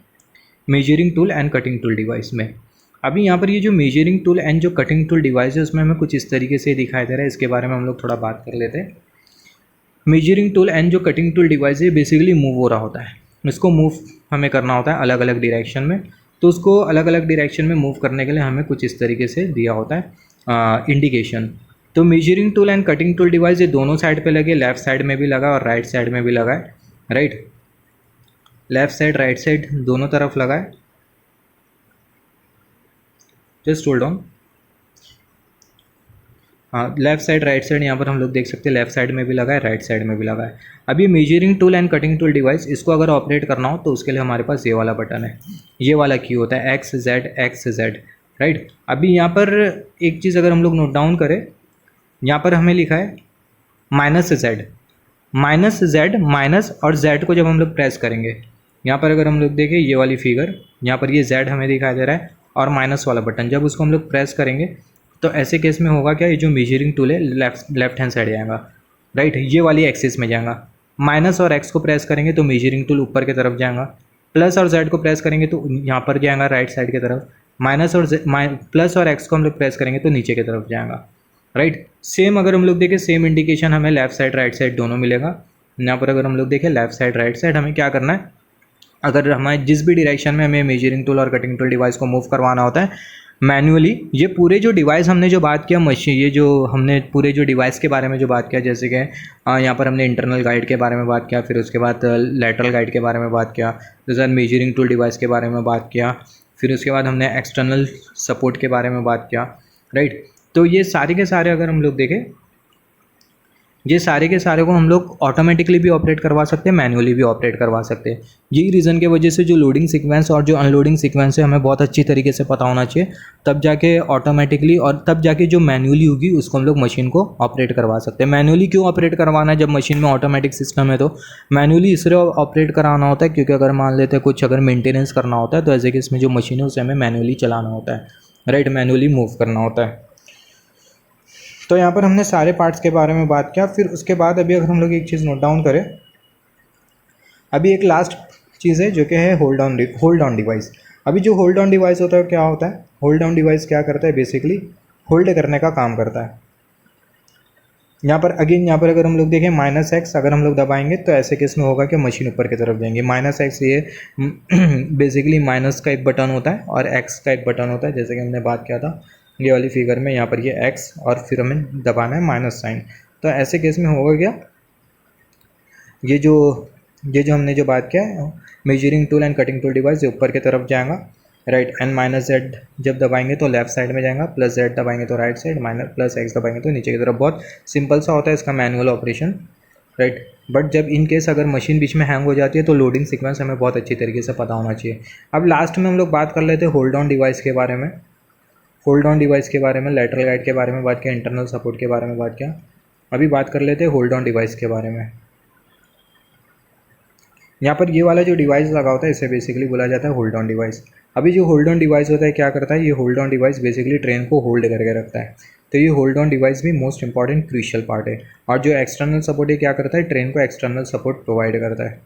measuring tool and cutting tool device में। अभी यहाँ पर ये जो मेजरिंग टूल एंड जो कटिंग टूल डिवाइस है उसमें हमें कुछ इस तरीके से दिखाई दे रहा है, इसके बारे में हम लोग थोड़ा बात कर लेते हैं। मेजरिंग टूल एंड जो कटिंग टूल डिवाइस है बेसिकली मूव हो रहा होता है, इसको मूव हमें करना होता है अलग अलग डायरेक्शन में। तो उसको अलग अलग डायरेक्शन में मूव करने के लिए हमें कुछ इस तरीके से दिया होता है इंडिकेशन। तो measuring tool and cutting tool device ये दोनों साइड पे लगे, लेफ्ट साइड में भी लगा और राइट साइड में भी लगा है, right. Left side right side दोनों तरफ लगा है, जस्ट होल्ड ऑन। हाँ, लेफ्ट साइड राइट साइड यहाँ पर हम लोग देख सकते हैं, लेफ्ट साइड में भी लगा है, राइट साइड में भी लगा है। अभी measuring tool and cutting tool device इसको अगर ऑपरेट करना हो तो उसके लिए हमारे पास ये वाला बटन है, ये वाला की होता है एक्स जेड, राइट। अभी यहाँ पर एक चीज़ अगर हम लोग नोट डाउन करें, यहाँ पर हमें लिखा है -Z, माइनस और Z को जब हम लोग प्रेस करेंगे, यहाँ पर अगर हम लोग देखें ये वाली फिगर, यहाँ पर ये Z हमें दिखाई दे रहा है और माइनस वाला बटन जब उसको हम लोग प्रेस करेंगे तो ऐसे केस में होगा क्या, ये जो मेजरिंग टूल है लेफ्ट हैंड साइड जाएगा, राइट, ये वाली एक्सिस में जाएगा। माइनस और एक्स को प्रेस करेंगे तो मेजरिंग टूल ऊपर की तरफ जाएगा, प्लस और जेड को प्रेस करेंगे तो यहाँ पर जाएगा राइट साइड की तरफ, प्लस और एक्स को हम लोग प्रेस करेंगे तो नीचे की तरफ जाएगा, राइट। सेम अगर हम लोग देखें सेम इंडिकेशन हमें लेफ्ट साइड राइट साइड दोनों मिलेगा। यहाँ पर अगर हम लोग देखें लेफ्ट साइड राइट साइड हमें क्या करना है, अगर हमें जिस भी डायरेक्शन में हमें मेजरिंग टूल और कटिंग टूल डिवाइस को मूव करवाना होता है मैन्युअली, ये पूरे जो डिवाइस हमने जो बात किया मशीन, ये जो हमने पूरे जो डिवाइस के बारे में जो बात किया, जैसे कि यहाँ पर हमने इंटरनल गाइड के बारे में बात किया, फिर उसके बाद लैटरल गाइड के बारे में बात किया, जैसे मेजरिंग टूल डिवाइस के बारे में बात किया, फिर उसके बाद हमने एक्सटर्नल सपोर्ट के बारे में बात किया, राइट। तो ये सारे के सारे अगर हम लोग देखें, ये सारे के सारे को हम लोग ऑटोमेटिकली भी ऑपरेट करवा सकते हैं, मैन्युअली भी ऑपरेट करवा सकते हैं। यही रीज़न की वजह से जो लोडिंग सीक्वेंस और जो अनलोडिंग सीक्वेंस है हमें बहुत अच्छी तरीके से पता होना चाहिए, तब जाके ऑटोमेटिकली और तब जाके जो मैन्युअली होगी उसको हम लोग मशीन को ऑपरेट करवा सकते हैं। मैन्युअली क्यों ऑपरेट करवाना है जब मशीन में ऑटोमेटिक सिस्टम है? तो मैन्युअली इसलिए ऑपरेट कराना होता है क्योंकि अगर मान लेते हैं कुछ अगर मेंटेनेंस करना होता है तो ऐसे कि इसमें जो मशीन है उसे हमें मैन्युअली चलाना होता है, राइट, मैन्युअली मूव करना होता है। तो यहाँ पर हमने सारे पार्ट्स के बारे में बात किया। फिर उसके बाद अभी अगर हम लोग एक चीज़ नोट डाउन करें, अभी एक लास्ट चीज़ है जो कि है होल्ड ऑन डिवाइस। अभी जो होल्ड ऑन डिवाइस होता है क्या होता है? होल्ड ऑन डिवाइस क्या करता है? बेसिकली होल्ड करने का काम करता है। यहाँ पर अगेन यहाँ पर अगर हम लोग देखें -X अगर हम लोग दबाएंगे तो ऐसे केस में होगा कि मशीन ऊपर की तरफ जाएंगे। -X ये बेसिकली माइनस का एक बटन होता है और X का एक बटन होता है, जैसे कि हमने बात किया था ये वाली फिगर में। यहाँ पर ये X और फिर हमें दबाना है माइनस साइन। तो ऐसे केस में होगा क्या, ये जो हमने जो बात किया है measuring tool and cutting tool device ये ऊपर की तरफ जाएगा, राइट। N-Z जब दबाएंगे तो लेफ्ट साइड में जाएगा, +Z दबाएंगे तो राइट साइड, +X दबाएंगे तो नीचे की तरफ। बहुत सिंपल सा होता है इसका मैनुअल ऑपरेशन, राइट। बट जब इन केस अगर मशीन बीच में हैंग हो जाती है तो लोडिंग सीक्वेंस हमें बहुत अच्छी तरीके से पता होना चाहिए। अब लास्ट में हम लोग बात कर लेते हैं होल्ड ऑन डिवाइस के बारे में। होल्ड ऑन डिवाइस के बारे में, लैटरल गाइड के बारे में बात किया, इंटरनल सपोर्ट के बारे में बात किया। अभी बात कर लेते हैं होल्ड ऑन डिवाइस के बारे में। यहाँ पर ये वाला जो डिवाइस लगा होता है इसे बेसिकली बोला जाता है होल्ड ऑन डिवाइस। अभी जो होल्ड ऑन डिवाइस होता है क्या करता है? ये hold on device basically train को होल्ड करके रखता है। तो ये होल्ड ऑन डिवाइस भी मोस्ट इंपॉर्टेंट क्रूशियल पार्ट है। और जो एक्सटर्नल सपोर्ट है क्या करता है? ट्रेन को एक्सटर्नल सपोर्ट प्रोवाइड करता है।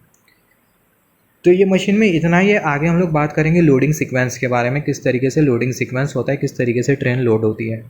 तो ये मशीन में इतना ही है। आगे हम लोग बात करेंगे लोडिंग सीक्वेंस के बारे में, किस तरीके से लोडिंग सीक्वेंस होता है, किस तरीके से ट्रेन लोड होती है।